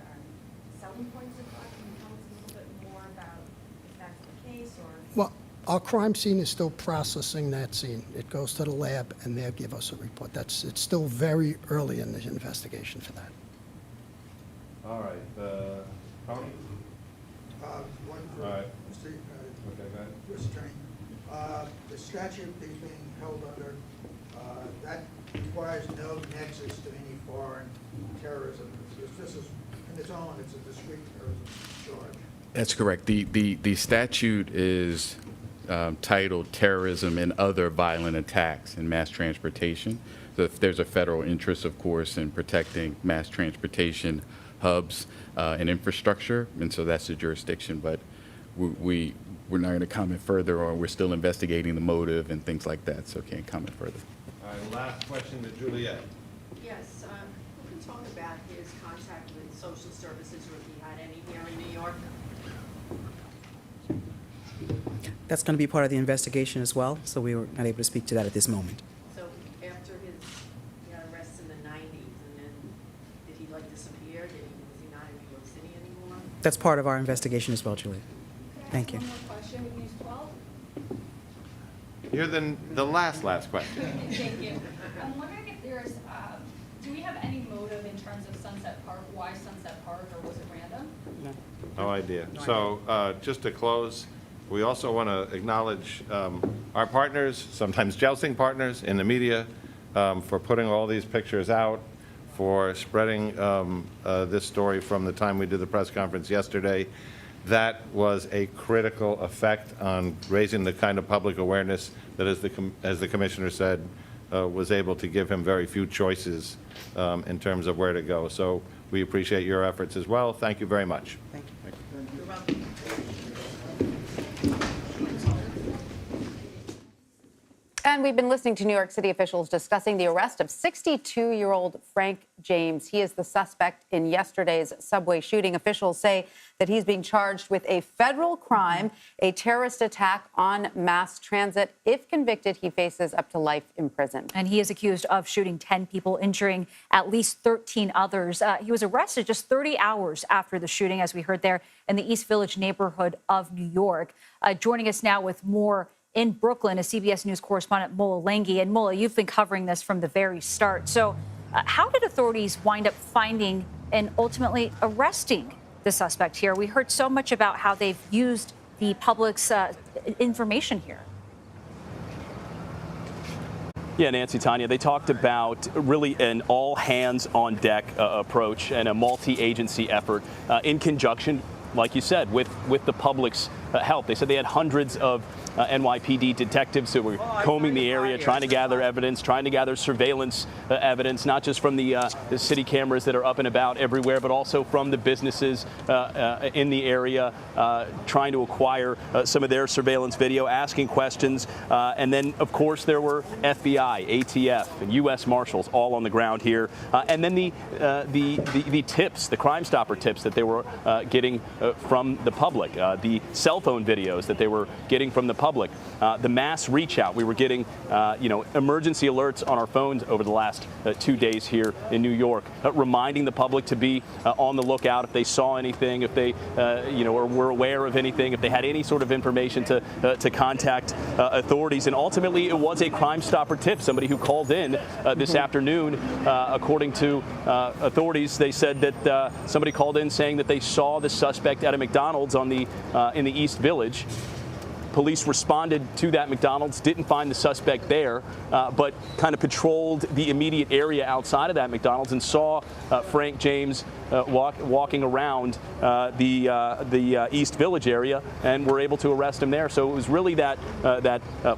selling points of clock. Can you tell us a little bit more about if that's the case or? Well, our crime scene is still processing that scene. It goes to the lab, and they'll give us a report. It's still very early in the investigation for that. All right, Tony? One for All right. Mr. Okay, go ahead. U.S. Attorney. The statute he's being held under, that requires no nexus to any foreign terrorism. This is, in its own, it's a discrete terrorism charge. That's correct. The statute is titled Terrorism and Other Violent Attacks in Mass Transportation. So if there's a federal interest, of course, in protecting mass transportation hubs and infrastructure, and so that's the jurisdiction. But we're not going to comment further, or we're still investigating the motive and things like that, so can't comment further. All right, last question to Juliet. Yes, who can talk about his contact with social services, or if he had any here in New York? That's going to be part of the investigation as well, so we were not able to speak to that at this moment. So after his arrest in the 90s, and then did he disappear? Was he not in New York City anymore? That's part of our investigation as well, Julie. Thank you. One more question. We've used 12. You're the last question. Thank you. I'm wondering if there's, do we have any motive in terms of Sunset Park? Why Sunset Park, or was it random? No idea. So just to close, we also want to acknowledge our partners, sometimes jousting partners in the media, for putting all these pictures out, for spreading this story from the time we did the press conference yesterday. That was a critical effect on raising the kind of public awareness that, as the commissioner said, was able to give him very few choices in terms of where to go. So we appreciate your efforts as well. Thank you very much. Thank you. You're welcome. And we've been listening to New York City officials discussing the arrest of 62-year-old Frank James. He is the suspect in yesterday's subway shooting. Officials say that he's being charged with a federal crime, a terrorist attack on mass transit. If convicted, he faces up to life in prison. And he is accused of shooting 10 people, injuring at least 13 others. He was arrested just 30 hours after the shooting, as we heard there, in the East Village neighborhood of New York. Joining us now with more in Brooklyn is CBS News correspondent Mola Lenghi. And Mola, you've been covering this from the very start. So how did authorities wind up finding and ultimately arresting the suspect here? We heard so much about how they've used the public's information here. Yeah, Nancy, Tanya, they talked about really an all-hands-on-deck approach and a multi-agency effort in conjunction, like you said, with the public's help. They said they had hundreds of NYPD detectives who were combing the area, trying to gather evidence, trying to gather surveillance evidence, not just from the city cameras that are up and about everywhere, but also from the businesses in the area, trying to acquire some of their surveillance video, asking questions. And then, of course, there were FBI, ATF, and U.S. Marshals all on the ground here. And then the tips, the Crime Stopper tips that they were getting from the public, the cell phone videos that they were getting from the public, the mass reach out. We were getting, emergency alerts on our phones over the last 2 days here in New York, reminding the public to be on the lookout if they saw anything, if they, or were aware of anything, if they had any sort of information to contact authorities. And ultimately, it was a Crime Stopper tip, somebody who called in this afternoon. According to authorities, they said that somebody called in saying that they saw the suspect at a McDonald's in the East Village. police responded to that McDonald's, didn't find the suspect there, but kind of patrolled the immediate area outside of that McDonald's and saw Frank James walking around the East Village area, and were able to arrest him there. So it was really that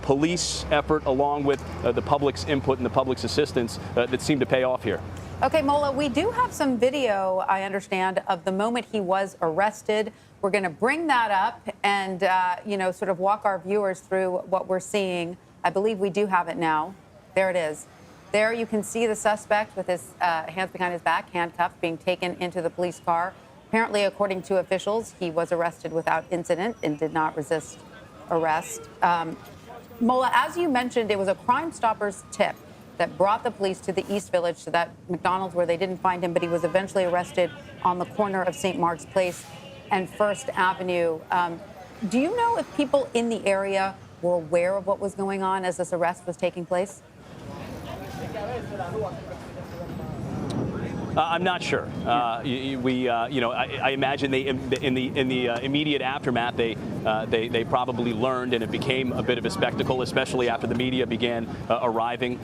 police effort, along with the public's input and the public's assistance, that seemed to pay off here. Okay, Mola, we do have some video, I understand, of the moment he was arrested. We're going to bring that up and, sort of walk our viewers through what we're seeing. I believe we do have it now. There it is. There you can see the suspect with his hands behind his back, handcuffed, being taken into the police car. Apparently, according to officials, he was arrested without incident and did not resist arrest. Mola, as you mentioned, it was a Crime Stoppers tip that brought the police to the East Village, to that McDonald's where they didn't find him, but he was eventually arrested on the corner of St. Mark's Place and First Avenue. Do you know if people in the area were aware of what was going on as this arrest was taking place? I'm not sure. I imagine they, in the immediate aftermath, they probably learned, and it became a bit of a spectacle, especially after the media began arriving.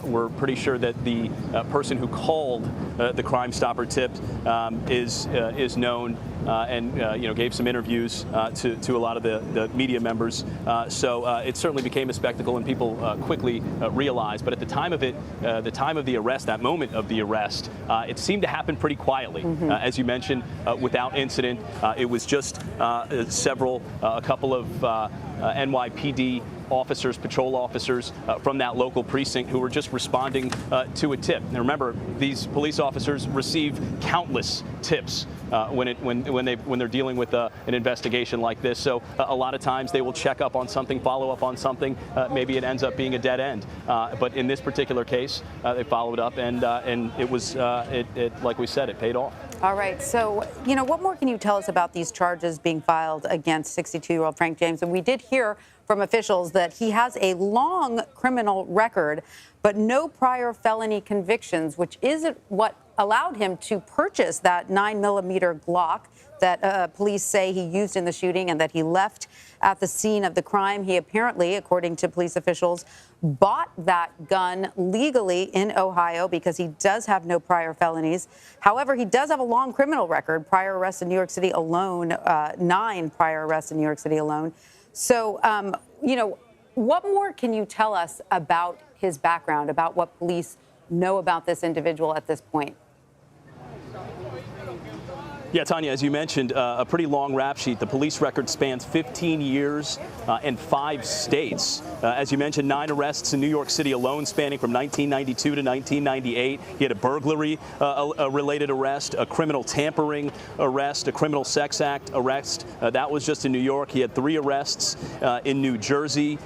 We're pretty sure that the person who called the Crime Stopper tip is known and gave some interviews to a lot of the media members. So it certainly became a spectacle, and people quickly realized. But at the time of it, the time of the arrest, that moment of the arrest, it seemed to happen pretty quietly. As you mentioned, without incident. It was just a couple of NYPD officers, patrol officers from that local precinct who were just responding to a tip. And remember, these police officers receive countless tips when they're dealing with an investigation like this. So a lot of times they will check up on something, follow up on something. Maybe it ends up being a dead end. But in this particular case, they followed up, and it was like we said, it paid off. All right. So, what more can you tell us about these charges being filed against 62-year-old Frank James? And we did hear from officials that he has a long criminal record, but no prior felony convictions, which is what allowed him to purchase that 9mm Glock that police say he used in the shooting and that he left at the scene of the crime. He apparently, according to police officials, bought that gun legally in Ohio because he does have no prior felonies. However, he does have a long criminal record, prior arrests in New York City alone, 9 prior arrests in New York City alone. So, what more can you tell us about his background, about what police know about this individual at this point? Yeah, Tanya, as you mentioned, a pretty long rap sheet. The police record spans 15 years and 5 states. As you mentioned, 9 arrests in New York City alone, spanning from 1992 to 1998. He had a burglary-related arrest, a criminal tampering arrest, a criminal sex act arrest. That was just in New York. He had 3 arrests in New Jersey.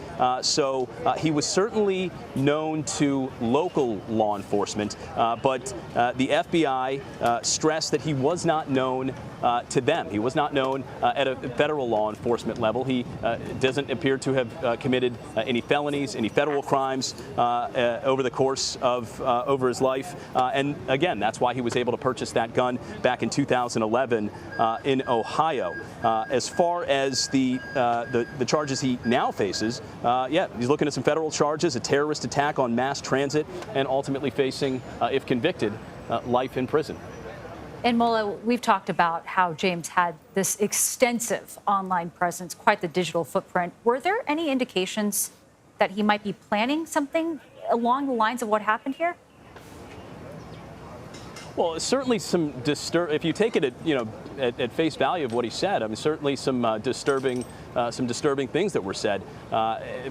So he was certainly known to local law enforcement, but the FBI stressed that he was not known to them. He was not known at a federal law enforcement level. He doesn't appear to have committed any felonies, any federal crimes over the course of over his life. And again, that's why he was able to purchase that gun back in 2011 in Ohio. As far as the charges he now faces, he's looking at some federal charges, a terrorist attack on mass transit, and ultimately facing, if convicted, life in prison. And Mola, we've talked about how James had this extensive online presence, quite the digital footprint. Were there any indications that he might be planning something along the lines of what happened here? Well, certainly some if you take it at face value of what he said, I mean, certainly some disturbing things that were said.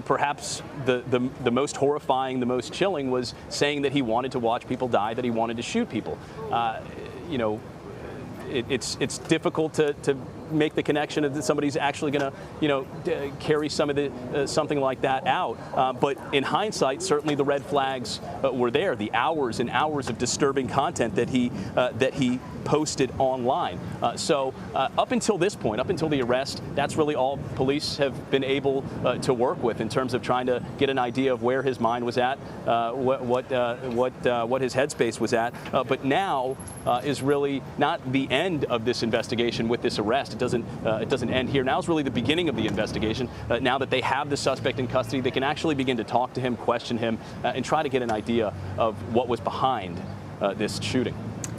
Perhaps the most horrifying, the most chilling was saying that he wanted to watch people die, that he wanted to shoot people. It's difficult to make the connection that somebody's actually going to, carry some of the something like that out. But in hindsight, certainly the red flags were there. The hours and hours of disturbing content that he posted online. So up until this point, up until the arrest, that's really all police have been able to work with in terms of trying to get an idea of where his mind was at, what his headspace was at. But now is really not the end of this investigation with this arrest. it doesn't end here. Now is really the beginning of the investigation. Now that they have the suspect in custody, they can actually begin to talk to him, question him, and try to get an idea of what was behind this shooting.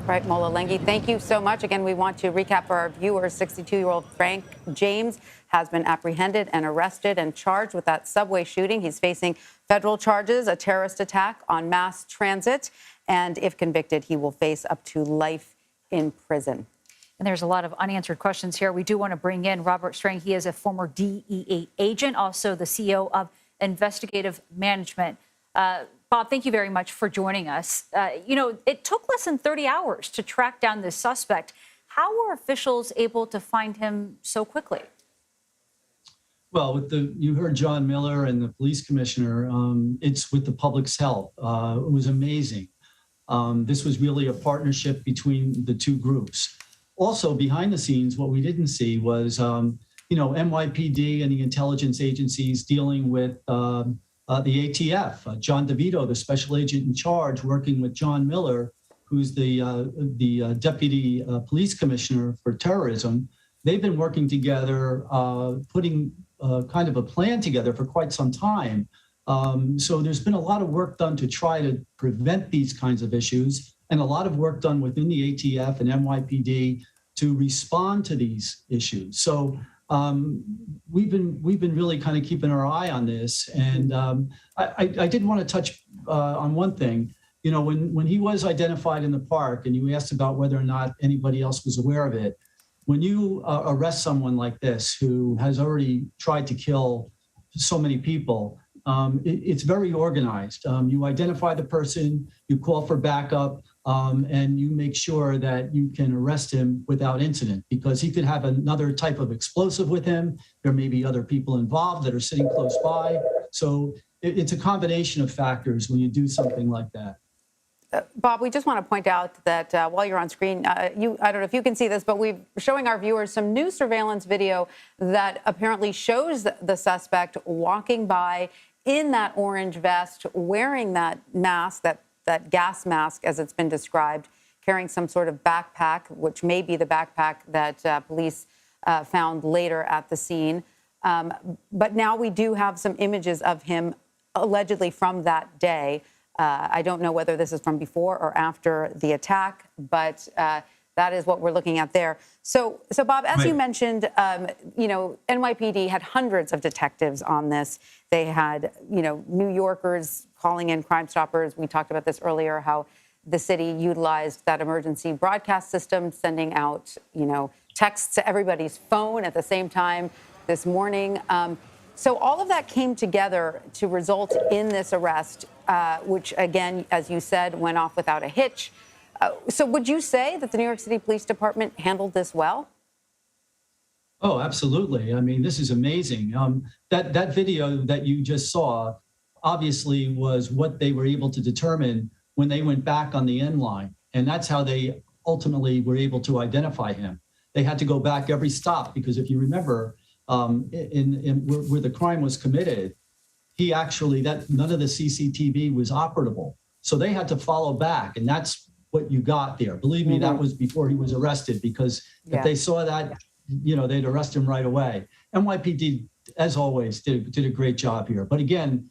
Right, Mola Lenghi, thank you so much. Again, we want to recap for our viewers. 62-year-old Frank James has been apprehended and arrested and charged with that subway shooting. He's facing federal charges, a terrorist attack on mass transit, and if convicted, he will face up to life in prison. And there's a lot of unanswered questions here. We do want to bring in Robert Strang. He is a former DEA agent, also the CEO of Investigative Management. Bob, thank you very much for joining us. It took less than 30 hours to track down this suspect. How were officials able to find him so quickly? Well, you heard John Miller and the police commissioner. It's with the public's help. It was amazing. This was really a partnership between the two groups. Also, behind the scenes, what we didn't see was, NYPD and the intelligence agencies dealing with the ATF, John DeVito, the special agent in charge, working with John Miller, who's the deputy police commissioner for terrorism. They've been working together, putting kind of a plan together for quite some time. So there's been a lot of work done to try to prevent these kinds of issues, and a lot of work done within the ATF and NYPD to respond to these issues. So we've been really kind of keeping our eye on this. And I did want to touch on one thing. When he was identified in the park, and you asked about whether or not anybody else was aware of it, when you arrest someone like this who has already tried to kill so many people, it's very organized. You identify the person, you call for backup, and you make sure that you can arrest him without incident, because he could have another type of explosive with him. There may be other people involved that are sitting close by. So it's a combination of factors when you do something like that. Bob, we just want to point out that while you're on screen, I don't know if you can see this, but we're showing our viewers some new surveillance video that apparently shows the suspect walking by in that orange vest, wearing that mask, that gas mask, as it's been described, carrying some sort of backpack, which may be the backpack that police found later at the scene. But now we do have some images of him allegedly from that day. I don't know whether this is from before or after the attack, but that is what we're looking at there. So Bob, as you mentioned, NYPD had hundreds of detectives on this. They had, New Yorkers calling in Crime Stoppers. We talked about this earlier, how the city utilized that emergency broadcast system, sending out, texts to everybody's phone at the same time this morning. So all of that came together to result in this arrest, which, again, as you said, went off without a hitch. So would you say that the New York City Police Department handled this well? Oh, absolutely. I mean, this is amazing. That video that you just saw obviously was what they were able to determine when they went back on the end line. And that's how they ultimately were able to identify him. They had to go back every stop because if you remember, where the crime was committed, he actually, none of the CCTV was operable. So they had to follow back, and that's what you got there. Believe me, that was before he was arrested, because if they saw that, they'd arrest him right away. NYPD, as always, did a great job here. But again,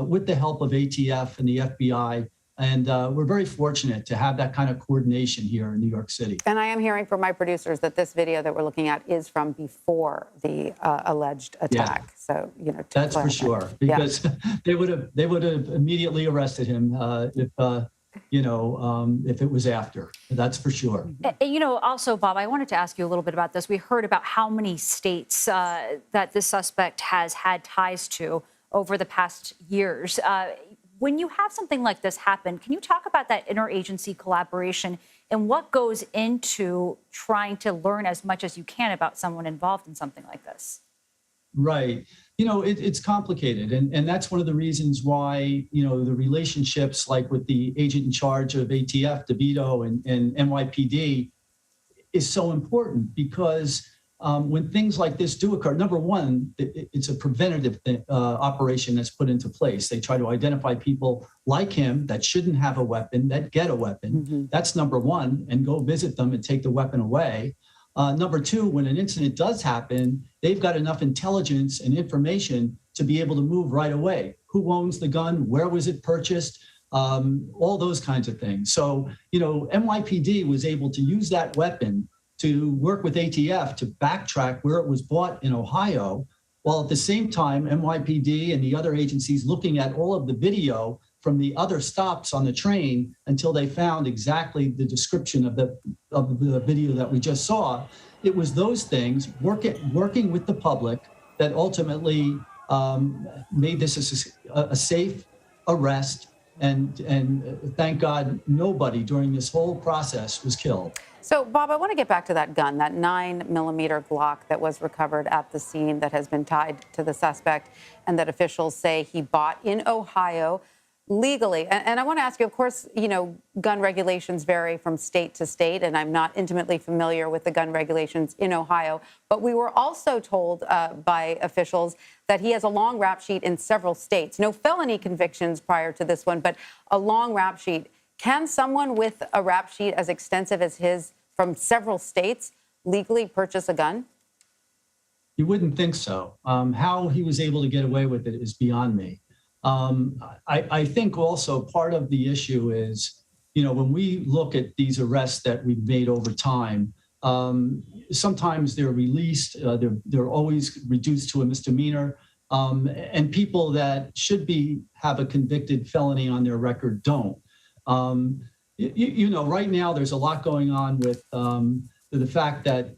with the help of ATF and the FBI, and we're very fortunate to have that kind of coordination here in New York City. And I am hearing from my producers that this video that we're looking at is from before the alleged attack. Yeah. So, that's for sure, because they would have immediately arrested him if it was after. That's for sure. Also, Bob, I wanted to ask you a little bit about this. We heard about how many states that this suspect has had ties to over the past years. When you have something like this happen, can you talk about that interagency collaboration and what goes into trying to learn as much as you can about someone involved in something like this? Right. It's complicated. And that's one of the reasons why, the relationships like with the agent in charge of ATF, DeVito, and NYPD is so important, because when things like this do occur, number one, it's a preventative operation that's put into place. They try to identify people like him that shouldn't have a weapon, that get a weapon. Mm-hmm. That's number one, and go visit them and take the weapon away. Number two, when an incident does happen, they've got enough intelligence and information to be able to move right away. Who owns the gun? Where was it purchased? All those kinds of things. So, NYPD was able to use that weapon to work with ATF to backtrack where it was bought in Ohio, while at the same time, NYPD and the other agencies looking at all of the video from the other stops on the train until they found exactly the description of the video that we just saw. It was those things, working with the public, that ultimately made this a safe arrest. And thank God nobody during this whole process was killed. So, Bob, I want to get back to that gun, that 9mm Glock that was recovered at the scene that has been tied to the suspect and that officials say he bought in Ohio legally. And I want to ask you, of course, gun regulations vary from state to state, and I'm not intimately familiar with the gun regulations in Ohio. But we were also told by officials that he has a long rap sheet in several states. No felony convictions prior to this one, but a long rap sheet. Can someone with a rap sheet as extensive as his from several states legally purchase a gun? You wouldn't think so. How he was able to get away with it is beyond me. I think also part of the issue is, when we look at these arrests that we've made over time, sometimes they're released, they're always reduced to a misdemeanor, and people that should have a convicted felony on their record don't. Right now there's a lot going on with the fact that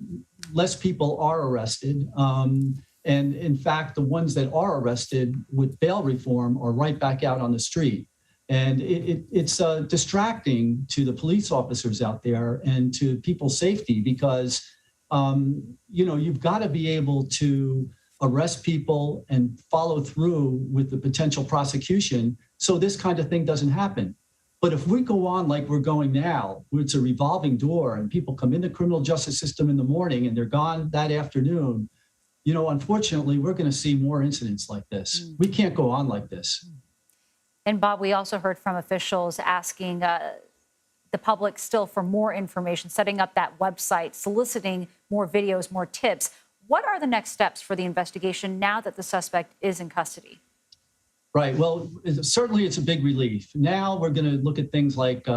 less people are arrested. And in fact, the ones that are arrested with bail reform are right back out on the street. And it's distracting to the police officers out there and to people's safety because, you've got to be able to arrest people and follow through with the potential prosecution so this kind of thing doesn't happen. But if we go on like we're going now, where it's a revolving door and people come in the criminal justice system in the morning and they're gone that afternoon, unfortunately, we're going to see more incidents like this. We can't go on like this. And Bob, we also heard from officials asking the public still for more information, setting up that website, soliciting more videos, more tips. What are the next steps for the investigation now that the suspect is in custody? Right. Well, certainly it's a big relief. Now we're going to look at things like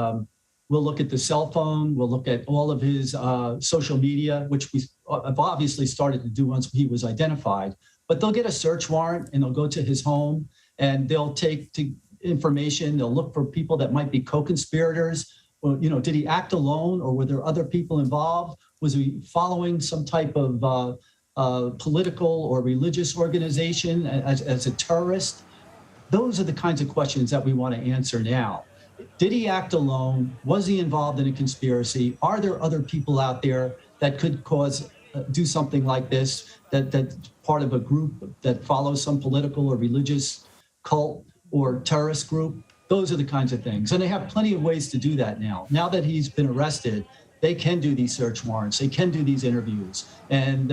we'll look at the cell phone. We'll look at all of his social media, which we have obviously started to do once he was identified. But they'll get a search warrant and they'll go to his home and they'll take information. They'll look for people that might be co-conspirators. Well, did he act alone or were there other people involved? Was he following some type of political or religious organization as a terrorist? Those are the kinds of questions that we want to answer now. Did he act alone? Was he involved in a conspiracy? Are there other people out there that could do something like this, that's part of a group that follows some political or religious cult or terrorist group? Those are the kinds of things. And they have plenty of ways to do that now. Now that he's been arrested, they can do these search warrants. They can do these interviews, and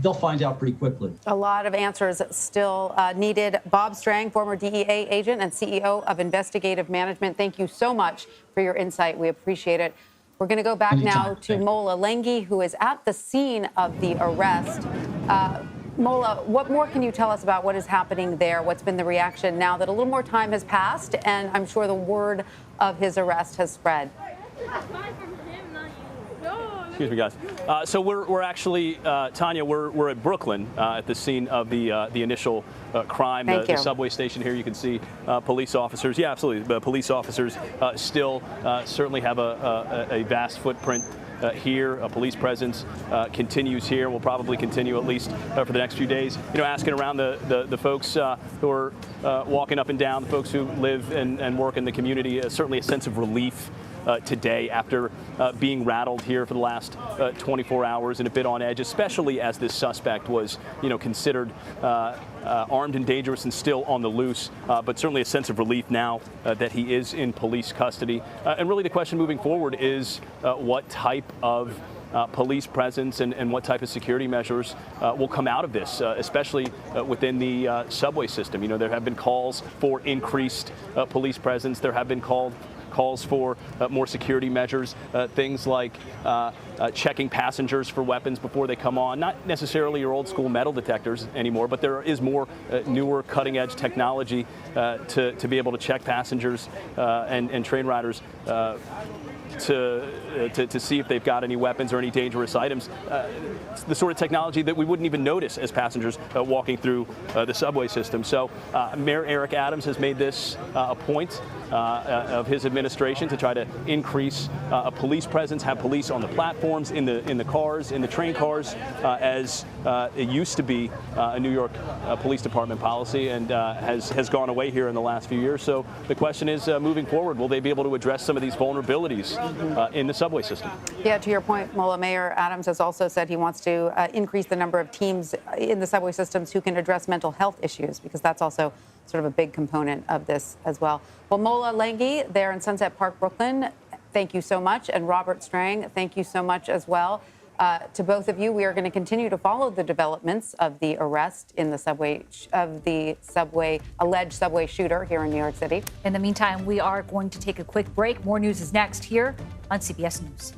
they'll find out pretty quickly. A lot of answers still needed. Bob Strang, former DEA agent and CEO of Investigative Management, thank you so much for your insight. We appreciate it. We're going to go back now to Mola Lengi, who is at the scene of the arrest. Mola, what more can you tell us about what is happening there? What's been the reaction now that a little more time has passed, and I'm sure the word of his arrest has spread? Excuse me, guys. So we're actually, Tanya, we're at Brooklyn at the scene of the initial crime. The subway station here, you can see police officers. Yeah, absolutely. The police officers still certainly have a vast footprint here. A police presence continues here. Will probably continue at least for the next few days. Asking around the folks who are walking up and down, the folks who live and work in the community, certainly a sense of relief today after being rattled here for the last 24 hours and a bit on edge, especially as this suspect was, considered armed and dangerous and still on the loose, but certainly a sense of relief now that he is in police custody. And really the question moving forward is what type of police presence and what type of security measures will come out of this, especially within the subway system. There have been calls for increased police presence. There have been calls calls for more security measures, things like checking passengers for weapons before they come on. Not necessarily your old school metal detectors anymore, but there is more newer cutting edge technology to be able to check passengers and train riders to see if they've got any weapons or any dangerous items. It's the sort of technology that we wouldn't even notice as passengers walking through the subway system. So Mayor Eric Adams has made this a point of his administration to try to increase a police presence, have police on the platforms, in the cars, in the train cars, as it used to be a New York Police Department policy, and has gone away here in the last few years. So the question is, moving forward, will they be able to address some of these vulnerabilities in the subway system? Yeah, to your point, Mola, Mayor Adams has also said he wants to increase the number of teams in the subway systems who can address mental health issues, because that's also sort of a big component of this as well. Well, Mola Lengi there in Sunset Park, Brooklyn, thank you so much. And Robert Strang, thank you so much as well. To both of you, we are going to continue to follow the developments of the arrest in the alleged subway shooter here in New York City. In the meantime, we are going to take a quick break. More news is next here on CBS News.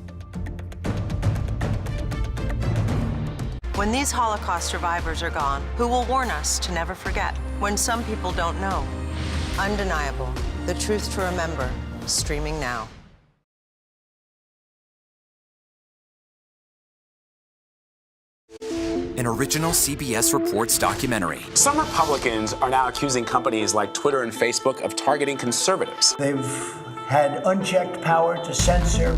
When these Holocaust survivors are gone, who will warn us to never forget? When some people don't know. Undeniable. The Truth to Remember. Streaming now. An original CBS Reports documentary. Some Republicans are now accusing companies like Twitter and Facebook of targeting conservatives. They've had unchecked power to censor.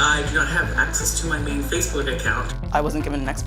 I do not have access to my main Facebook account. I wasn't given an explanation.